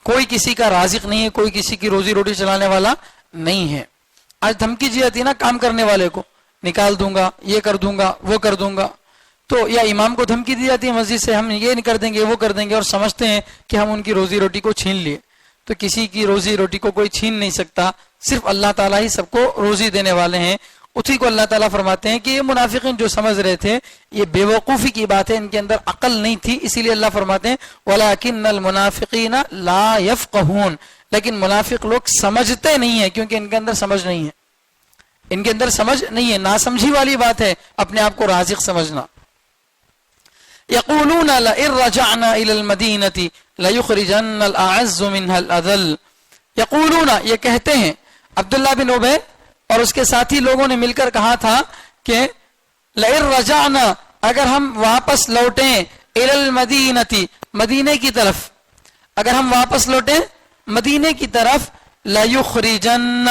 کوئی کسی کا رازق نہیں ہے, کوئی کسی کی روزی روٹی چلانے والا نہیں ہے. آج دھمکی دی جاتی ہے نا کام کرنے والے کو, نکال دوں گا, یہ کر دوں گا, وہ کر دوں گا. تو یا امام کو دھمکی دی جاتی ہے مسجد سے, ہم یہ نہیں کر دیں گے, وہ کر دیں گے, اور سمجھتے ہیں کہ ہم ان کی روزی روٹی کو چھین لیے. تو کسی کی روزی روٹی کو کوئی چھین نہیں سکتا, صرف اللہ تعالیٰ ہی سب کو روزی دینے والے ہیں. اسی کو اللہ تعالیٰ فرماتے ہیں کہ یہ منافقین جو سمجھ رہے تھے یہ بے وقوفی کی بات ہے, ان کے اندر عقل نہیں تھی, اسی لیے اللہ فرماتے ہیں وَلَكِنَّ الْمُنَافِقِينَ لَا يَفْقَهُونَ, لیکن منافق لوگ سمجھتے نہیں ہیں کیونکہ ان کے اندر سمجھ نہیں ہے, ان کے اندر سمجھ نہیں ہے. ناسمجھی والی بات ہے اپنے آپ کو رازق سمجھنا. يَقُولُونَ لَئِن رَجَعْنَا إِلَى الْمَدِينَةِ لَيُخْرِجَنَّ الْأَعَزُّ مِنْهَا الْأَذَلُّ. يَقُولُونَ, یہ کہتے ہیں. عبداللہ بن ابی اور اس کے ساتھی لوگوں نے مل کر کہا تھا کہ لَئِن رَجَعْنَا, اگر ہم واپس لوٹیں, إِلَى الْمَدِينَةِ, مدینے کی طرف, اگر ہم واپس لوٹیں مدینے کی طرف, لَيُخْرِجَنَّ,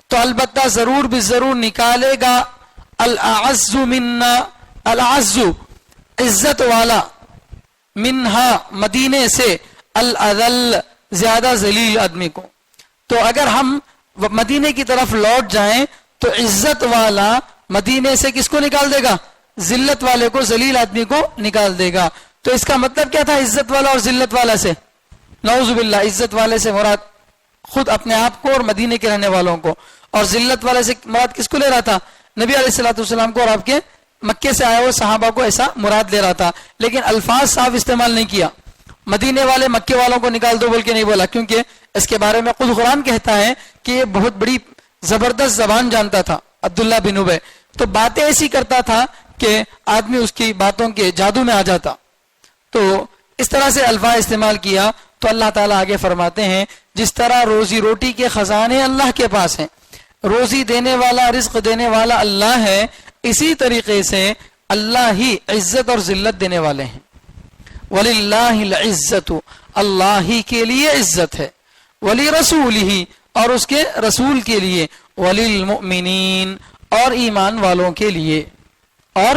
تو البتہ ضرور بھی ضرور نکالے گا, الْأَعَزُّ مِنَّا, الْأَعَزُّ عزت والا, منہا مدینے سے, الْأَذَلَّ زیادہ ذلیل آدمی کو. تو اگر ہم مدینے کی طرف لوٹ جائیں تو عزت والا مدینے سے کس کو نکال دے گا؟ ذلت والے کو, ذلیل آدمی کو نکال دے گا. تو اس کا مطلب کیا تھا عزت والا اور ذلت والا سے؟ نعوذ باللہ, عزت والے سے مراد خود اپنے آپ کو اور مدینے کے رہنے والوں کو, اور ذلت والے سے مراد کس کو لے رہا تھا؟ نبی علیہ الصلوۃ والسلام کو اور آپ کے مکے سے آئے ہوئے صحابہ کو ایسا مراد لے رہا تھا, لیکن الفاظ صاف استعمال نہیں کیا. مدینے والے مکے والوں کو نکال دو بول کے نہیں بولا, کیونکہ اس کے بارے میں خود قرآن کہتا ہے کہ یہ بہت بڑی زبردست زبان جانتا تھا عبداللہ بن ابی. تو باتیں ایسی کرتا تھا کہ آدمی اس کی باتوں کے جادو میں آ جاتا. تو اس طرح سے الفاظ استعمال کیا. تو اللہ تعالیٰ آگے فرماتے ہیں جس طرح روزی روٹی کے خزانے اللہ کے پاس ہیں, روزی دینے والا, رزق دینے والا اللہ ہے, اسی طریقے سے اللہ ہی عزت اور ذلت دینے والے ہیں. وَلِلَّهِ الْعِزَّةُ, اللہ ہی کے لیے عزت ہے, وَلِرَسُولِهِ, اور اس کے رسول کے لیے, وَلِلْمُؤْمِنِينَ, اور ایمان والوں کے لیے, اور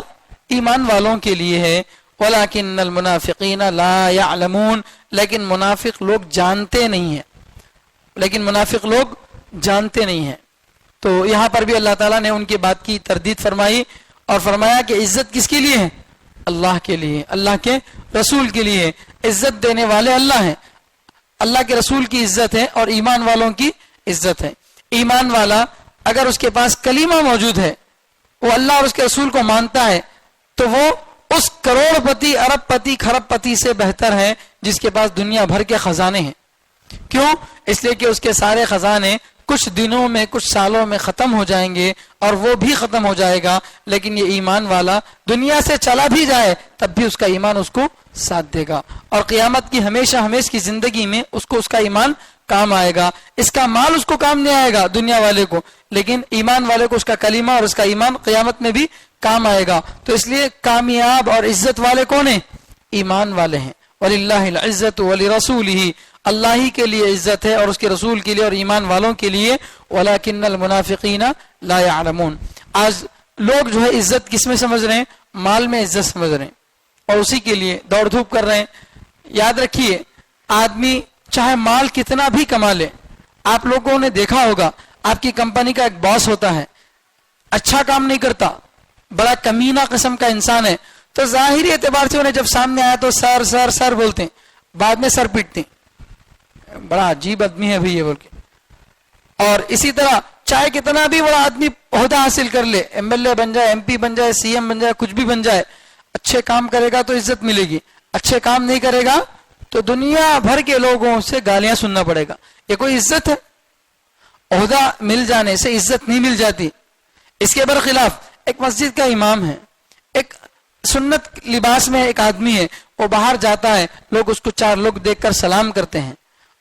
ایمان والوں کے لیے ہے. وَلَكِنَّ الْمُنَافِقِينَ لَا يَعْلَمُونَ, لیکن منافق لوگ جانتے نہیں ہیں, لیکن منافق لوگ جانتے نہیں ہیں. تو یہاں پر بھی اللہ تعالیٰ نے ان کی بات کی تردید فرمائی اور فرمایا کہ عزت کس کے لیے ہے؟ اللہ کے لیے, اللہ کے رسول کے لیے. عزت دینے والے اللہ ہیں, اللہ کے رسول کی عزت ہے اور ایمان والوں کی عزت ہے. ایمان والا اگر اس کے پاس کلمہ موجود ہے, وہ اللہ اور اس کے رسول کو مانتا ہے, تو وہ اس کروڑ پتی, ارب پتی, کھرب پتی سے بہتر ہے جس کے پاس دنیا بھر کے خزانے ہیں. کیوں؟ اس لیے کہ اس کے سارے خزانے کچھ دنوں میں کچھ سالوں میں ختم ہو جائیں گے اور وہ بھی ختم ہو جائے گا، لیکن یہ ایمان والا دنیا سے چلا بھی جائے تب بھی اس کا ایمان اس کو ساتھ دے گا، اور قیامت کی ہمیشہ ہمیشہ کی زندگی میں اس کو اس کا ایمان کام آئے گا۔ اس کا مال اس کو کام نہیں آئے گا دنیا والے کو، لیکن ایمان والے کو اس کا کلمہ اور اس کا ایمان قیامت میں بھی کام آئے گا۔ تو اس لیے کامیاب اور عزت والے کون ہیں؟ ایمان والے ہیں۔ وَلِلَّهِ الْعِزَّةُ وَلِرَسُولِهِ، اللہ ہی کے لیے عزت ہے اور اس کے رسول کے لیے اور ایمان والوں کے لیے۔ وَلَكِنَّ الْمُنَافِقِينَ لَا يَعْلَمُونَ، آج لوگ جو ہے عزت کس میں سمجھ رہے ہیں؟ مال میں عزت سمجھ رہے ہیں اور اسی کے لیے دوڑ دھوپ کر رہے ہیں۔ یاد رکھیے، آدمی چاہے مال کتنا بھی کما لے، آپ لوگوں نے دیکھا ہوگا آپ کی کمپنی کا ایک باس ہوتا ہے، اچھا کام نہیں کرتا، بڑا کمینہ قسم کا انسان ہے، تو ظاہری اعتبار سے انہیں جب سامنے آیا تو سر سر سر بولتے ہیں، بعد میں سر پیٹتے ہیں، بڑا عجیب آدمی ہے بھئی یہ بول کے۔ اور اسی طرح چاہے کتنا بھی بڑا آدمی عہدہ حاصل کر لے، ایم ایل اے بن جائے، ایم پی بن جائے، سی ایم بن جائے، کچھ بھی بن جائے، اچھے کام کرے گا تو عزت ملے گی، اچھے کام نہیں کرے گا تو دنیا بھر کے لوگوں سے گالیاں سننا پڑے گا۔ یہ کوئی عزت ہے؟ عہدہ مل جانے سے عزت نہیں مل جاتی۔ اس کے برخلاف ایک مسجد کا امام ہے، ایک سنت لباس میں ایک آدمی ہے، وہ باہر جاتا ہے، لوگ اس کو چار لوگ دیکھ کر سلام کرتے ہیں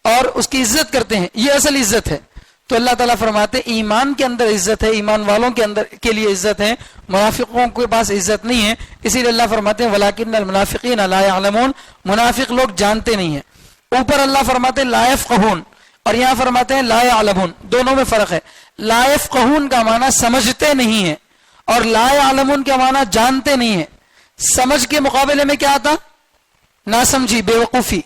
اور اس کی عزت کرتے ہیں، یہ اصل عزت ہے۔ تو اللہ تعالیٰ فرماتے ہیں ایمان کے اندر عزت ہے، ایمان والوں کے اندر کے لیے عزت ہے، منافقوں کے پاس عزت نہیں ہے۔ اسی لیے اللہ فرماتے ہیں وَلَكِنَّ الْمُنَافِقِينَ لَا يَعْلَمُونَ، منافق لوگ جانتے نہیں ہیں۔ اوپر اللہ فرماتے ہیں لا يفقهون اور یہاں فرماتے ہیں لا يعلمون، دونوں میں فرق ہے۔ لا يفقهون کا معنی سمجھتے نہیں ہیں اور لا يعلمون کا معنی جانتے نہیں ہیں۔ سمجھ کے مقابلے میں کیا آتا؟ نہ سمجھی، بے وقوفی۔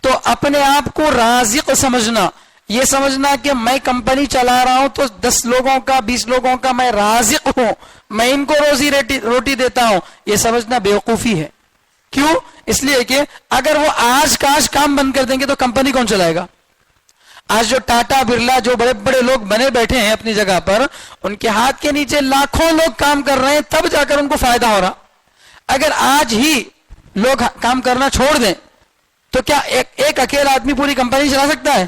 تو اپنے آپ کو رازق سمجھنا، یہ سمجھنا کہ میں کمپنی چلا رہا ہوں تو 10 لوگوں کا 20 لوگوں کا میں رازق ہوں، میں ان کو روزی روٹی دیتا ہوں، یہ سمجھنا بے وقوفی ہے۔ کیوں؟ اس لیے کہ اگر وہ آج کاش کام بند کر دیں گے تو کمپنی کون چلائے گا؟ آج جو ٹاٹا برلا جو بڑے بڑے لوگ بنے بیٹھے ہیں اپنی جگہ پر، ان کے ہاتھ کے نیچے لاکھوں لوگ کام کر رہے ہیں، تب جا کر ان کو فائدہ ہو رہا۔ اگر آج ہی لوگ کام کرنا چھوڑ دیں تو کیا ایک اکیلا آدمی پوری کمپنی چلا سکتا ہے؟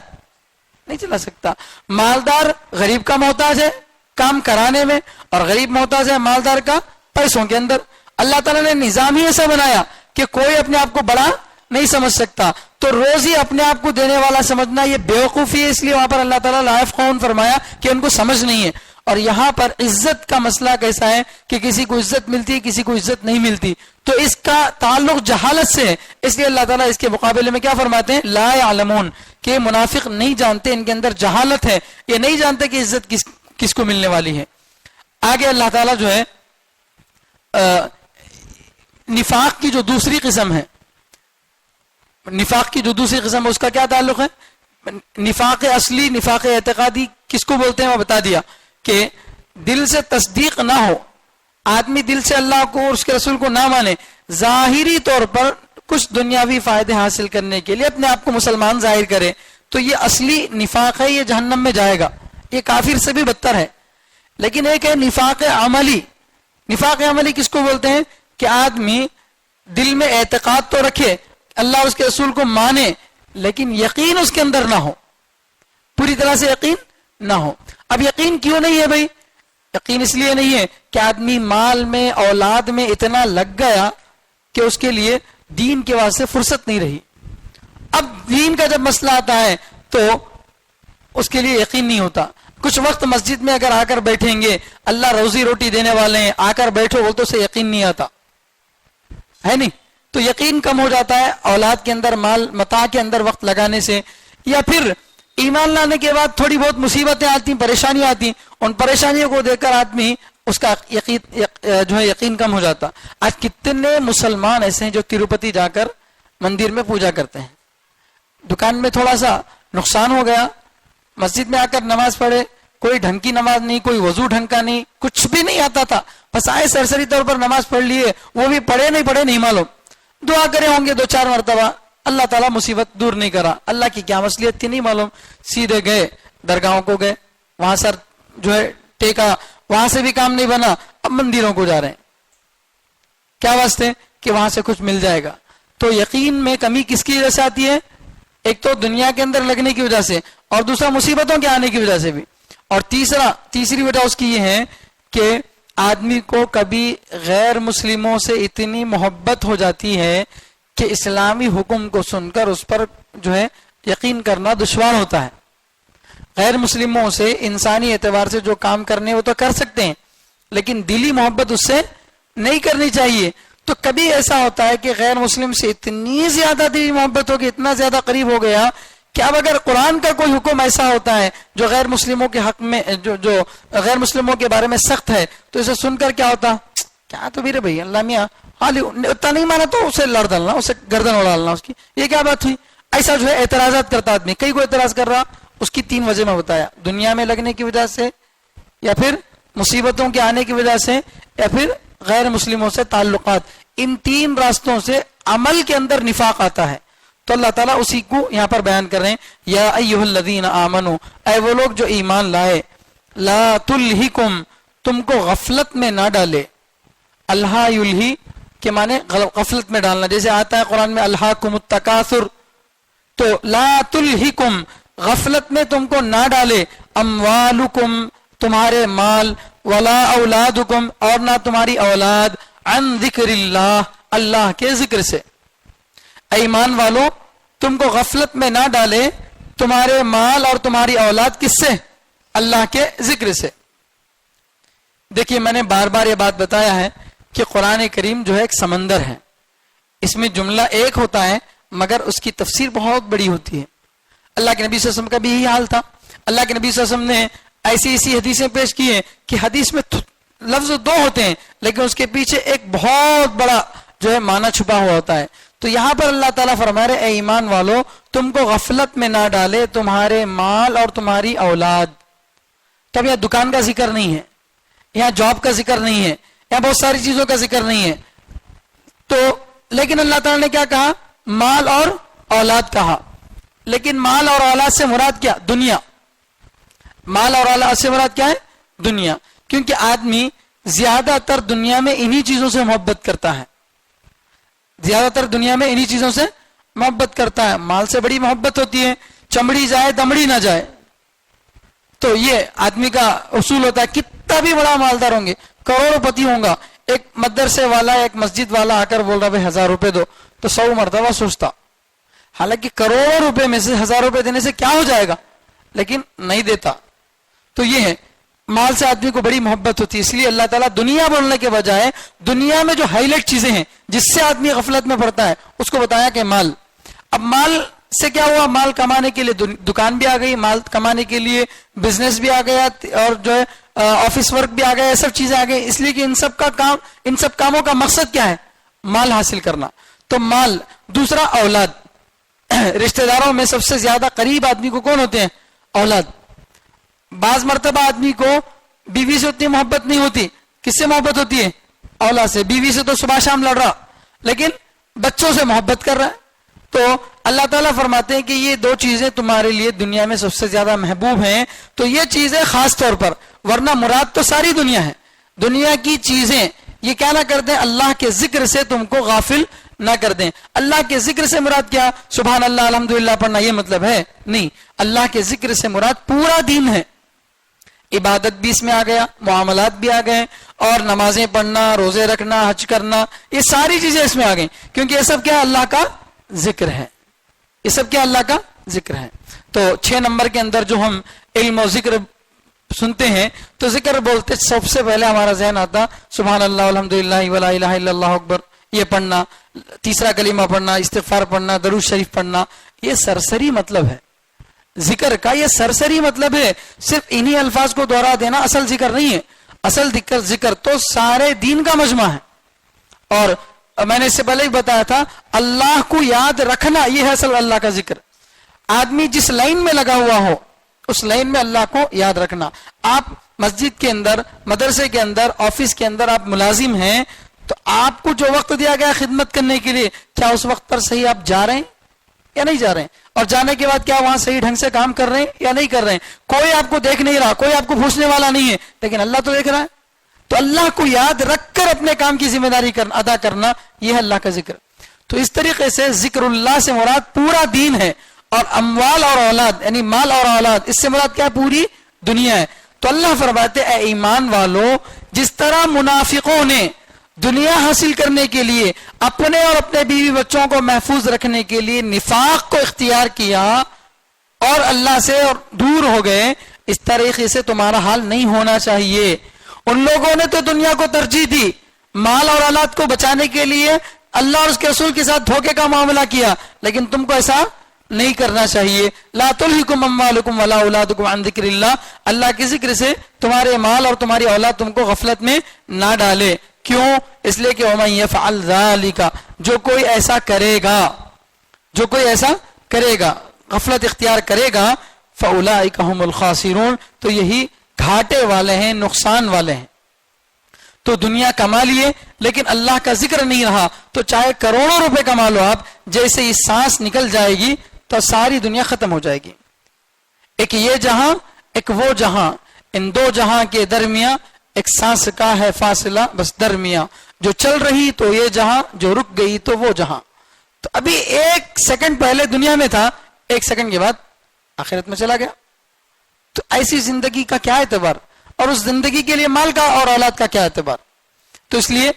نہیں چلا سکتا۔ مالدار غریب کا محتاج ہے کام کرانے میں، اور غریب محتاج ہے مالدار کا پیسوں کے اندر۔ اللہ تعالیٰ نے نظام ہی ایسا بنایا کہ کوئی اپنے آپ کو بڑا نہیں سمجھ سکتا، تو روزی اپنے آپ کو دینے والا سمجھنا یہ بیوقوفی ہے۔ اس لیے وہاں پر اللہ تعالیٰ لا يفقهون فرمایا کہ ان کو سمجھ نہیں ہے۔ اور یہاں پر عزت کا مسئلہ کیسا ہے کہ کسی کو عزت ملتی ہے، کسی کو عزت نہیں ملتی، تو اس کا تعلق جہالت سے ہے۔ اس لیے اللہ تعالیٰ اس کے مقابلے میں کیا فرماتے ہیں؟ لا يعلمون، کہ منافق نہیں جانتے، ان کے اندر جہالت ہے، یہ نہیں جانتے کہ عزت کس کو ملنے والی ہے۔ آگے اللہ تعالیٰ جو ہے نفاق کی جو دوسری قسم ہے، نفاق کی جو دوسری قسم ہے اس کا کیا تعلق ہے؟ نفاق اصلی، نفاق اعتقادی کس کو بولتے ہیں وہ بتا دیا کہ دل سے تصدیق نہ ہو، آدمی دل سے اللہ کو اور اس کے رسول کو نہ مانے، ظاہری طور پر کچھ دنیاوی فائدے حاصل کرنے کے لیے اپنے آپ کو مسلمان ظاہر کرے، تو یہ اصلی نفاق ہے، یہ جہنم میں جائے گا، یہ کافر سے بھی بدتر ہے۔ لیکن ایک ہے نفاق عملی۔ نفاق عملی کس کو بولتے ہیں؟ کہ آدمی دل میں اعتقاد تو رکھے، اللہ اور اس کے رسول کو مانے، لیکن یقین اس کے اندر نہ ہو، پوری طرح سے یقین نہ ہو۔ اب یقین کیوں نہیں ہے بھائی؟ یقین اس لیے نہیں ہے کہ آدمی مال میں اولاد میں اتنا لگ گیا کہ اس کے لیے دین کے واسطے فرصت نہیں رہی۔ اب دین کا جب مسئلہ آتا ہے تو اس کے لیے یقین نہیں ہوتا۔ کچھ وقت مسجد میں اگر آ کر بیٹھیں گے، اللہ روزی روٹی دینے والے ہیں، آ کر بیٹھو بول تو اسے یقین نہیں آتا ہے، نہیں تو یقین کم ہو جاتا ہے اولاد کے اندر، مال متاع کے اندر وقت لگانے سے، یا پھر ایمان لانے کے بعد تھوڑی بہت مصیبتیں آتی، پریشانیاں آتی، ان پریشانیوں کو دیکھ کر آدمی اس کا جو ہے یقین کم ہو جاتا۔ آج کتنے مسلمان ایسے ہیں جو تروپتی جا کر مندر میں پوجا کرتے ہیں، دکان میں تھوڑا سا نقصان ہو گیا، مسجد میں آ کر نماز پڑھے، کوئی ڈھنگ کی نماز نہیں، کوئی وضو ڈھنگ کا نہیں، کچھ بھی نہیں آتا تھا، بس آئے سرسری طور پر نماز پڑھ لیے، وہ بھی پڑھے نہیں معلوم، دعا کرے ہوں گے 2-4 مرتبہ، اللہ تعالیٰ مصیبت دور نہیں کرا، اللہ کی کیا مصلیحت تھی نہیں معلوم، سیدھے گئے درگاہوں کو گئے، وہاں سر جو ہے ٹیکا، وہاں سے بھی کام نہیں بنا، اب مندروں کو جا رہے ہیں، کیا واسطے؟ کہ وہاں سے کچھ مل جائے گا۔ تو یقین میں کمی کس کی وجہ سے آتی ہے؟ ایک تو دنیا کے اندر لگنے کی وجہ سے، اور دوسرا مصیبتوں کے آنے کی وجہ سے بھی، اور تیسری وجہ اس کی یہ ہے کہ آدمی کو کبھی غیر مسلموں سے اتنی محبت ہو جاتی ہے کہ اسلامی حکم کو سن کر اس پر جو ہے یقین کرنا دشوار ہوتا ہے. غیر مسلموں سے انسانی اعتبار سے جو کام کرنے وہ تو کر سکتے ہیں، لیکن دلی محبت اس سے نہیں کرنی چاہیے. تو کبھی ایسا ہوتا ہے کہ غیر مسلم سے اتنی زیادہ دلی محبت ہوگی، اتنا زیادہ قریب ہو گیا کہ اب اگر قرآن کا کوئی حکم ایسا ہوتا ہے جو غیر مسلموں کے حق میں جو غیر مسلموں کے بارے میں سخت ہے، تو اسے سن کر کیا ہوتا، کیا تو میرے بھائی اللہ میاں اتنا نہیں مانا تو اسے لڑ ڈالنا، اسے گردن اڑا ڈالنا اس کی، یہ کیا بات ہوئی. ایسا جو ہے اعتراضات کرتا آدمی. کئی کو اعتراض کر رہا، اس کی 3 وجہ میں بتایا: دنیا میں لگنے کی وجہ سے، یا پھر مصیبتوں کے آنے کی وجہ سے، یا پھر غیر مسلموں سے تعلقات. ان 3 راستوں سے عمل کے اندر نفاق آتا ہے. تو اللہ تعالیٰ اسی کو یہاں پر بیان کر رہے ہیں: یا ایھا الذین آمنو، اے وہ لوگ جو ایمان لائے، لا تلہکم، تم کو غفلت میں نہ ڈالے. الہا یلہی کے معنی غفلت میں ڈالنا، جیسے آتا ہے قرآن میں الہاکم التکاثر. تو لا تلہکم، غفلت میں تم کو نہ ڈالے، اموالکم، تمہارے مال، ولا اولادکم، اور نہ تمہاری اولاد، عن ذکر اللہ، اللہ کے ذکر سے. ایمان والو، تم کو غفلت میں نہ ڈالے تمہارے مال اور تمہاری اولاد، کس سے؟ اللہ کے ذکر سے. دیکھیے میں نے بار بار یہ بات بتایا ہے کہ قرآن کریم جو ہے ایک سمندر ہے. اس میں جملہ ایک ہوتا ہے مگر اس کی تفسیر بہت بڑی ہوتی ہے. اللہ کے نبی صلی اللہ علیہ وسلم کا بھی یہی حال تھا. اللہ کے نبی صلی اللہ علیہ وسلم نے ایسی حدیثیں پیش کی ہیں کہ حدیث میں لفظ 2 ہوتے ہیں لیکن اس کے پیچھے ایک بہت بڑا جو ہے معنی چھپا ہوا ہوتا ہے. تو یہاں پر اللہ تعالیٰ فرما رہے: اے ایمان والو، تم کو غفلت میں نہ ڈالے تمہارے مال اور تمہاری اولاد. تب یہاں دکان کا ذکر نہیں ہے، یہاں جاب کا ذکر نہیں ہے، یہاں بہت ساری چیزوں کا ذکر نہیں ہے. تو لیکن اللہ تعالیٰ نے کیا کہا؟ مال اور اولاد کہا. لیکن مال اور اولاد سے مراد کیا؟ دنیا. مال اور اولاد سے مراد کیا ہے؟ دنیا. کیونکہ آدمی زیادہ تر دنیا میں انہی چیزوں سے محبت کرتا ہے، زیادہ تر دنیا میں انہی چیزوں سے محبت کرتا ہے. مال سے بڑی محبت ہوتی ہے، چمڑی جائے دمڑی نہ جائے. تو یہ آدمی کا اصول ہوتا ہے. کتنا بھی بڑا مالدار ہوں گے، کروڑوں پتی ہوں گا، ایک مدرسے والا، ایک مسجد والا آ کر بول رہا بھائی 1000 روپے دو، تو 100 مرتبہ سوچتا. حالانکہ کروڑوں روپے میں سے 1000 روپے دینے سے کیا ہو جائے گا، لیکن نہیں دیتا. تو یہ ہے، مال سے آدمی کو بڑی محبت ہوتی ہے. اس لیے اللہ تعالیٰ دنیا بولنے کے بجائے دنیا میں جو ہائی لائٹ چیزیں ہیں جس سے آدمی غفلت میں پڑتا ہے اس کو بتایا کہ مال. اب مال سے کیا ہوا؟ مال کمانے کے لیے دکان بھی آ گئی، مال کمانے کے لیے بزنس بھی آ گیا، اور جو ہے آفس ورک بھی آ گیا، یہ سب چیزیں آ گئی. اس لیے کہ ان سب کاموں کا مقصد کیا ہے؟ مال حاصل کرنا. تو مال. دوسرا اولاد. رشتہ داروں میں سب سے زیادہ قریب آدمی کو کون ہوتے ہیں؟ اولاد. بعض مرتبہ آدمی کو بیوی سے اتنی محبت نہیں ہوتی. کس سے محبت ہوتی ہے؟ اولاد سے. بیوی سے تو صبح شام لڑ رہا، لیکن بچوں سے محبت کر رہا ہے. تو اللہ تعالیٰ فرماتے ہیں کہ یہ 2 چیزیں تمہارے لیے دنیا میں سب سے زیادہ محبوب ہیں. تو یہ چیزیں خاص طور پر، ورنہ مراد تو ساری دنیا ہے. دنیا کی چیزیں یہ کیا نہ کر دیں؟ اللہ کے ذکر سے تم کو غافل نہ کر دیں. اللہ کے ذکر سے مراد کیا؟ سبحان اللہ الحمدللہ پڑھنا یہ مطلب ہے؟ نہیں. اللہ کے ذکر سے مراد پورا دین ہے. عبادت بھی اس میں آ گیا، معاملات بھی آ گئے، اور نمازیں پڑھنا، روزے رکھنا، حج کرنا، یہ ساری چیزیں اس میں آ گئیں. کیونکہ یہ سب کیا؟ اللہ کا ذکر ہے. یہ سب کیا؟ اللہ کا ذکر ہے. تو 6 نمبر کے اندر جو ہم علم و ذکر سنتے ہیں تو ذکر بولتے سب سے پہلے ہمارا ذہن آتا سبحان اللہ الحمدللہ ولا الہ الا اللہ اکبر، یہ پڑھنا، تیسرا کلمہ پڑھنا، استغفار پڑھنا، درود شریف پڑھنا. یہ سرسری مطلب ہے ذکر کا، یہ سرسری مطلب ہے. صرف انہی الفاظ کو دوہرا دینا اصل ذکر نہیں ہے. اصل ذکر تو سارے دین کا مجمع ہے. اور میں نے اس سے پہلے ہی بتایا تھا، اللہ کو یاد رکھنا یہ ہے اصل اللہ کا ذکر. آدمی جس لائن میں لگا ہوا ہو اس لائن میں اللہ کو یاد رکھنا. آپ مسجد کے اندر، مدرسے کے اندر، آفس کے اندر آپ ملازم ہیں، تو آپ کو جو وقت دیا گیا خدمت کرنے کے لیے، کیا اس وقت پر صحیح آپ جا رہے ہیں یا نہیں جا رہے ہیں؟ اور جانے کے بعد کیا وہاں صحیح ڈھنگ سے کام کر رہے ہیں یا نہیں کر رہے ہیں؟ کوئی آپ کو دیکھ نہیں رہا، کوئی آپ کو پوچھنے والا نہیں ہے، لیکن اللہ تو دیکھ رہا ہے. تو اللہ کو یاد رکھ کر اپنے کام کی ذمہ داری ادا کرنا، یہ ہے اللہ کا ذکر. تو اس طریقے سے ذکر اللہ سے مراد پورا دین ہے. اور اموال اور اولاد یعنی مال اور اولاد اس سے مراد کیا پوری دنیا ہے. تو اللہ فرماتے اے ایمان والو جس طرح منافقوں نے دنیا حاصل کرنے کے لیے اپنے اور اپنے بیوی بچوں کو محفوظ رکھنے کے لیے نفاق کو اختیار کیا اور اللہ سے اور دور ہو گئے، اس طریقے سے تمہارا حال نہیں ہونا چاہیے. ان لوگوں نے تو دنیا کو ترجیح دی، مال اور اولاد کو بچانے کے لیے اللہ اور اس کے رسول کے ساتھ دھوکے کا معاملہ کیا، لیکن تم کو ایسا نہیں کرنا چاہیے. لا تلہکم اموالکم ولا اولادکم عن ذکر اللہ، اللہ کے ذکر سے تمہارے مال اور تمہاری اولاد تم کو غفلت میں نہ ڈالے. کیوں؟ اس لیے کہ ومن یفعل ذلک، جو کوئی ایسا کرے گا، جو کوئی ایسا کرے گا، غفلت اختیار کرے گا، فاولئک هم الخاسرون، تو یہی گھاٹے والے ہیں، نقصان والے ہیں. تو دنیا کما لیے لیکن اللہ کا ذکر نہیں رہا تو چاہے کروڑوں روپے کما لو آپ، جیسے یہ سانس نکل جائے گی تو ساری دنیا ختم ہو جائے گی. ایک یہ جہاں ایک وہ جہاں، ان دو جہاں کے درمیان ایک سانس کا ہے فاصلہ بس درمیان، جو چل رہی تو یہ جہاں، جو رک گئی تو وہ جہاں. تو ابھی ایک سیکنڈ پہلے دنیا میں تھا، ایک سیکنڈ کے بعد آخرت میں چلا گیا. تو ایسی زندگی کا کیا اعتبار، اور اس زندگی کے لیے مال کا اور اولاد کا کیا اعتبار. تو اس لیے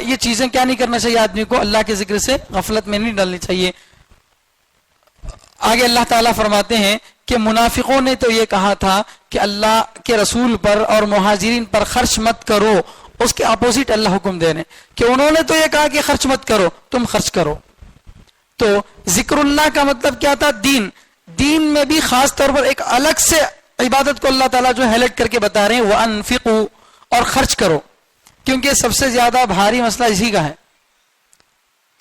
یہ چیزیں کیا نہیں کرنا چاہیے آدمی کو، اللہ کے ذکر سے غفلت میں نہیں ڈالنی چاہیے. آگے اللہ تعالیٰ فرماتے ہیں کہ منافقوں نے تو یہ کہا تھا کہ اللہ کے رسول پر اور مہاجرین پر خرچ مت کرو، اس کے اپوزٹ اللہ حکم دے رہے کہ انہوں نے تو یہ کہا کہ خرچ مت کرو، تم خرچ کرو. تو ذکر اللہ کا مطلب کیا تھا؟ دین. دین میں بھی خاص طور پر ایک الگ سے عبادت کو اللہ تعالیٰ جو ہیلٹ کر کے بتا رہے ہیں وَأَنفِقُوا، اور خرچ کرو، کیونکہ سب سے زیادہ بھاری مسئلہ اسی کا ہے.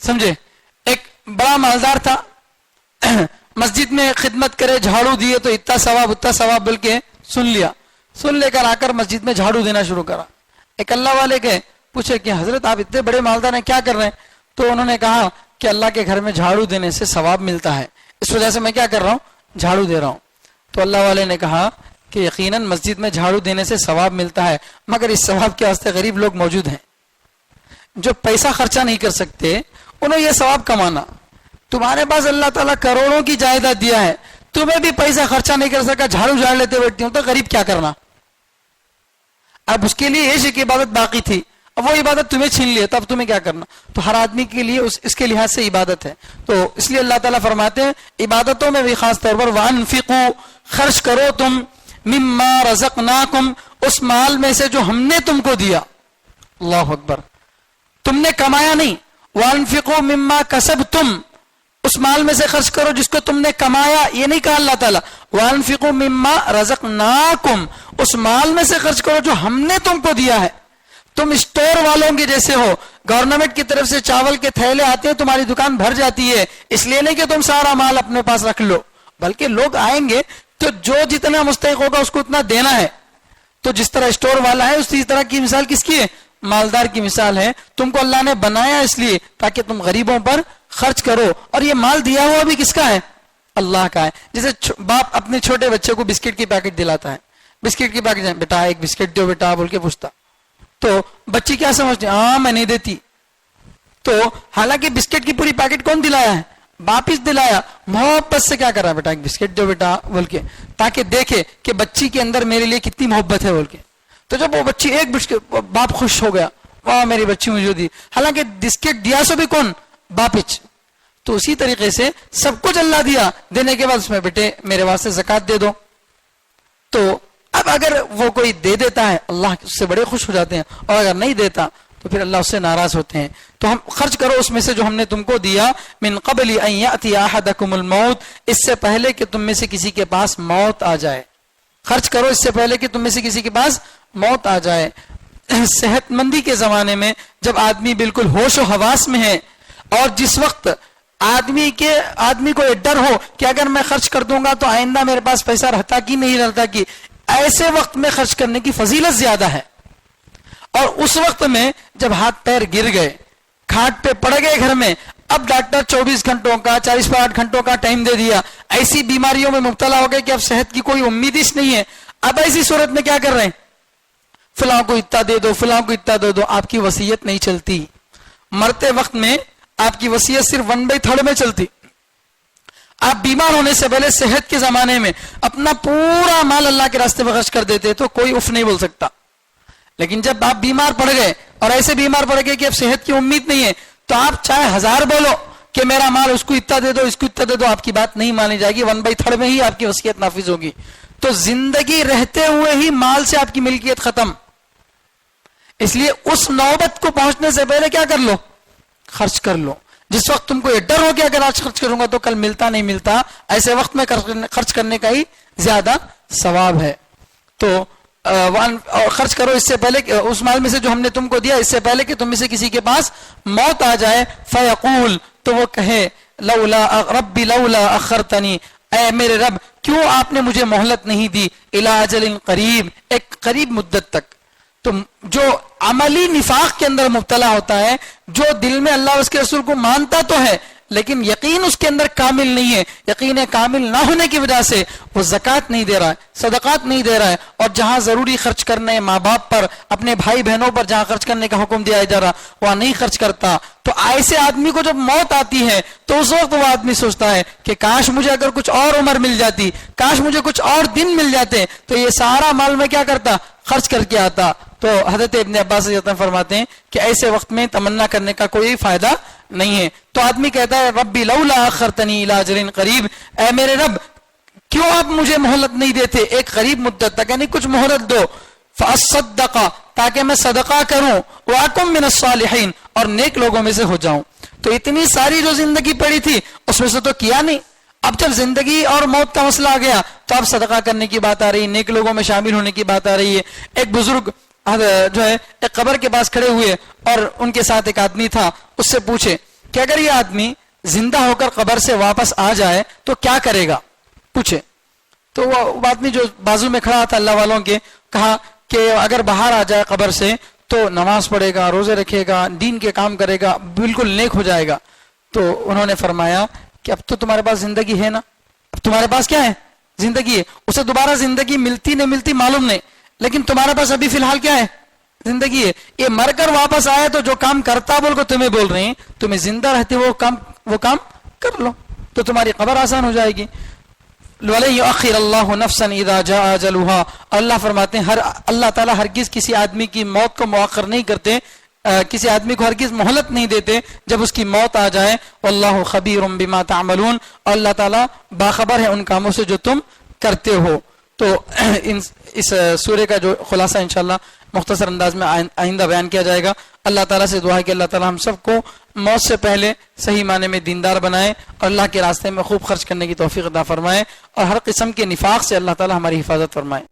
سمجھے؟ ایک بڑا مالدار تھا، مسجد میں خدمت کرے، جھاڑو دیے تو اتنا ثواب بول کے سن لے کر آ کر مسجد میں جھاڑو دینا شروع کرا. ایک اللہ والے گئے، پوچھے کہ حضرت آپ اتنے بڑے مالدار ہیں، کیا کر رہے ہیں؟ تو انہوں نے کہا کہ اللہ کے گھر میں جھاڑو دینے سے ثواب ملتا ہے، اس وجہ سے میں کیا کر رہا ہوں؟ جھاڑو دے رہا ہوں. تو اللہ والے نے کہا کہ یقیناً مسجد میں جھاڑو دینے سے ثواب ملتا ہے، مگر اس ثواب کے واسطے غریب لوگ موجود ہیں جو پیسہ خرچہ نہیں کر سکتے، انہیں یہ ثواب کمانا. تمہارے پاس اللہ تعالیٰ کروڑوں کی جائیداد دیا ہے، تمہیں بھی پیسہ خرچہ نہیں کر سکا، جھاڑو جھاڑ لیتے بیٹھتی ہوں، تو غریب کیا کرنا؟ اب اس کے لیے یہ ایک عبادت باقی تھی، اب وہ عبادت تمہیں چھین لیے، تو اب تمہیں کیا کرنا؟ تو ہر آدمی کے لیے اس کے لحاظ سے عبادت ہے. تو اس لیے اللہ تعالیٰ فرماتے ہیں عبادتوں میں بھی خاص طور پر وَأَنفِقُوا، خرچ کرو تم، مما رزقناکم، اس مال میں سے جو ہم نے تم کو دیا. اللہ اکبر، تم نے کمایا نہیں. وَأَنفِقُوا مما کسبتم، اس مال میں سے خرچ کرو جس کو تم نے کمایا، یہ نہیں کہا اللہ تعالیٰ. وَأَنفِقُوا مما رزقناکم، اس مال میں سے خرچ کرو جو ہم نے تم کو دیا ہے. تم اسٹور والوں کے جیسے ہو، گورنمنٹ کی طرف سے چاول کے تھیلے آتے ہیں، تمہاری دکان بھر جاتی ہے، اس لیے نہیں کہ تم سارا مال اپنے پاس رکھ لو، بلکہ لوگ آئیں گے تو جو جتنا مستحق ہوگا اس کو اتنا دینا ہے. تو جس طرح اسٹور والا ہے اسی طرح کی مثال کس کی ہے؟ مالدار کی مثال ہے. تم کو اللہ نے بنایا اس لیے تاکہ تم غریبوں پر خرچ کرو، اور یہ مال دیا ہوا بھی کس کا ہے؟ اللہ کا ہے. جیسے باپ اپنے چھوٹے بچے کو بسکٹ کی پیکٹ دلاتا ہے، بسکٹ کی پیکٹ، بیٹا ایک بسکٹ دو بیٹا بول کے پوچھتا، تو بچی کیا سمجھتے ہیں؟ ہاں میں نہیں دیتی. تو حالانکہ بسکٹ کی پوری پیکٹ کون دلایا ہے؟ واپس دلایا. محبت سے کیا کرا؟ بیٹا ایک بسکٹ دو بیٹا بول کے، تاکہ دیکھے کہ بچی کے اندر میرے لیے کتنی محبت ہے بول کے. تو جب وہ بچی ایک بسکٹ، باپ خوش ہو گیا، واہ میری بچی مجھے دی، حالانکہ بسکٹ دیا سو بھی کون؟ باپچ. تو اسی طریقے سے سب کچھ اللہ دیا، دینے کے بعد اس میں بیٹے میرے واسطے زکات دے دو. تو اب اگر وہ کوئی دے دیتا ہے اللہ اس سے بڑے خوش ہو جاتے ہیں، اور اگر نہیں دیتا تو پھر اللہ اس سے ناراض ہوتے ہیں. تو ہم خرچ کرو اس میں سے جو ہم نے تم کو دیا. من قبل ان یأتی احدکم الموت، اس سے پہلے کہ تم میں سے کسی کے پاس موت آ جائے. خرچ کرو اس سے پہلے کہ تم میں سے کسی کے پاس موت آ جائے. صحت مندی کے زمانے میں جب آدمی بالکل ہوش و حواس میں ہے، اور جس وقت آدمی کو یہ ڈر ہو کہ اگر میں خرچ کر دوں گا تو آئندہ میرے پاس پیسہ رہتا کہ نہیں رہتا کہ، ایسے وقت میں خرچ کرنے کی فضیلت زیادہ ہے. اور اس وقت میں جب ہاتھ پیر گر گئے، کھاٹ پہ پڑ گئے گھر میں، اب ڈاکٹر 24 گھنٹوں کا 48 گھنٹوں کا ٹائم دے دیا، ایسی بیماریوں میں مبتلا ہو گئے کہ اب صحت کی کوئی امید ہی نہیں ہے. اب ایسی صورت میں کیا کر رہے ہیں؟ فلاں کو اتنا دے دو، فلاں کو اتنا دے دو. آپ کی وصیت نہیں چلتی. مرتے وقت میں آپ کی وصیت صرف 1/3 میں چلتی. آپ بیمار ہونے سے پہلے صحت کے زمانے میں اپنا پورا مال اللہ کے راستے میں خرچ کر دیتے تو کوئی اف نہیں بول سکتا. لیکن جب آپ بیمار پڑ گئے اور ایسے بیمار پڑ گئے کہ اب صحت کی امید نہیں ہے تو آپ چاہے 1000 بولو کہ میرا مال اس کو اتنا دے دو اس کو اتنا دے دو, آپ کی بات نہیں مانی جائے گی. 1/3 میں ہی آپ کی وصیت نافذ ہوگی. تو زندگی رہتے ہوئے ہی مال سے آپ کی ملکیت ختم. اس لیے اس نوبت کو پہنچنے سے پہلے کیا کر لو, خرچ کر لو. جس وقت تم کو یہ ڈر ہو کہ اگر آج خرچ کروں گا تو کل ملتا نہیں ملتا, ایسے وقت میں خرچ کرنے کا ہی زیادہ ثواب ہے. تو خرچ کرو اس سے پہلے اس مال میں سے جو ہم نے تم کو دیا, اس سے پہلے کہ تم میں سے کسی کے پاس موت آ جائے. فیقول, تو وہ کہے لولا ربی لولا اخرتنی, اے میرے رب کیوں آپ نے مجھے مہلت نہیں دی, الی اجل قریب, ایک قریب مدت تک. تو جو عملی نفاق کے اندر مبتلا ہوتا ہے, جو دل میں اللہ اور اس کے رسول کو مانتا تو ہے لیکن یقین اس کے اندر کامل نہیں ہے, یقین کامل نہ ہونے کی وجہ سے وہ زکوٰۃ نہیں دے رہا ہے, صدقات نہیں دے رہا ہے, اور جہاں ضروری خرچ کرنے ماں باپ پر, اپنے بھائی بہنوں پر جہاں خرچ کرنے کا حکم دیا جا رہا وہاں نہیں خرچ کرتا. تو ایسے آدمی کو جب موت آتی ہے تو اس وقت وہ آدمی سوچتا ہے کہ کاش مجھے اگر کچھ اور عمر مل جاتی, کاش مجھے کچھ اور دن مل جاتے تو یہ سارا مال میں کیا کرتا, خرچ کر کے آتا. تو حضرت ابن عباس رضی اللہ عنہ فرماتے ہیں کہ ایسے وقت میں تمنا کرنے کا کوئی فائدہ نہیں ہے. تو آدمی کہتا ہے ربی لولا اخرتنی الی اجل قریب, اے میرے رب کیوں آپ مجھے مہلت نہیں دیتے ایک قریب مدت تک, یعنی کچھ مہلت دو. فاصدق, تاکہ میں صدقہ کروں, واکم من الصالحین, اور نیک لوگوں میں سے ہو جاؤں. تو اتنی ساری جو زندگی پڑی تھی اس میں سے تو کیا نہیں. اب جب زندگی اور موت کا مسئلہ آ گیا تو اب صدقہ کرنے کی بات آ رہی, نیک لوگوں میں شامل ہونے کی بات آ رہی ہے. ایک بزرگ جو ہے ایک قبر کے پاس کھڑے ہوئے اور ان کے ساتھ ایک آدمی تھا, اس سے پوچھے کہ اگر یہ آدمی زندہ ہو کر قبر سے واپس آ جائے تو کیا کرے گا, پوچھے. تو وہ آدمی جو بازو میں کھڑا تھا اللہ والوں کے, کہا کہ اگر باہر آ جائے قبر سے تو نماز پڑھے گا, روزے رکھے گا, دین کے کام کرے گا, بالکل نیک ہو جائے گا. تو انہوں نے فرمایا کہ اب تو تمہارے پاس زندگی ہے نا, اب تمہارے پاس کیا ہے, زندگی ہے. اسے دوبارہ زندگی ملتی نہیں ملتی معلوم نہیں, لیکن تمہارے پاس ابھی فی الحال کیا ہے, زندگی ہے. یہ مر کر واپس آئے تو جو کام کرتا بول کو تمہیں بول رہے ہیں, تمہیں زندہ رہتے وہ کام کر لو تو تمہاری قبر آسان ہو جائے گی. وَلَن يُؤَخِّرَ اللَّهُ نَفْسًا إِذَا جَاءَ أَجَلُهَا, اللہ فرماتے ہیں اللہ تعالیٰ ہرگز کسی آدمی کی موت کو مؤخر نہیں کرتے, کسی آدمی کو ہرگز مہلت نہیں دیتے جب اس کی موت آ جائے. واللہ خبیر بما تعملون, اور اللہ تعالیٰ باخبر ہے ان کاموں سے جو تم کرتے ہو. تو اس سورہ کا جو خلاصہ انشاءاللہ مختصر انداز میں آئندہ بیان کیا جائے گا. اللہ تعالیٰ سے دعا ہے کہ اللہ تعالیٰ ہم سب کو موت سے پہلے صحیح معنی میں دیندار بنائے اور اللہ کے راستے میں خوب خرچ کرنے کی توفیق عطا فرمائے, اور ہر قسم کے نفاق سے اللہ تعالیٰ ہماری حفاظت فرمائے.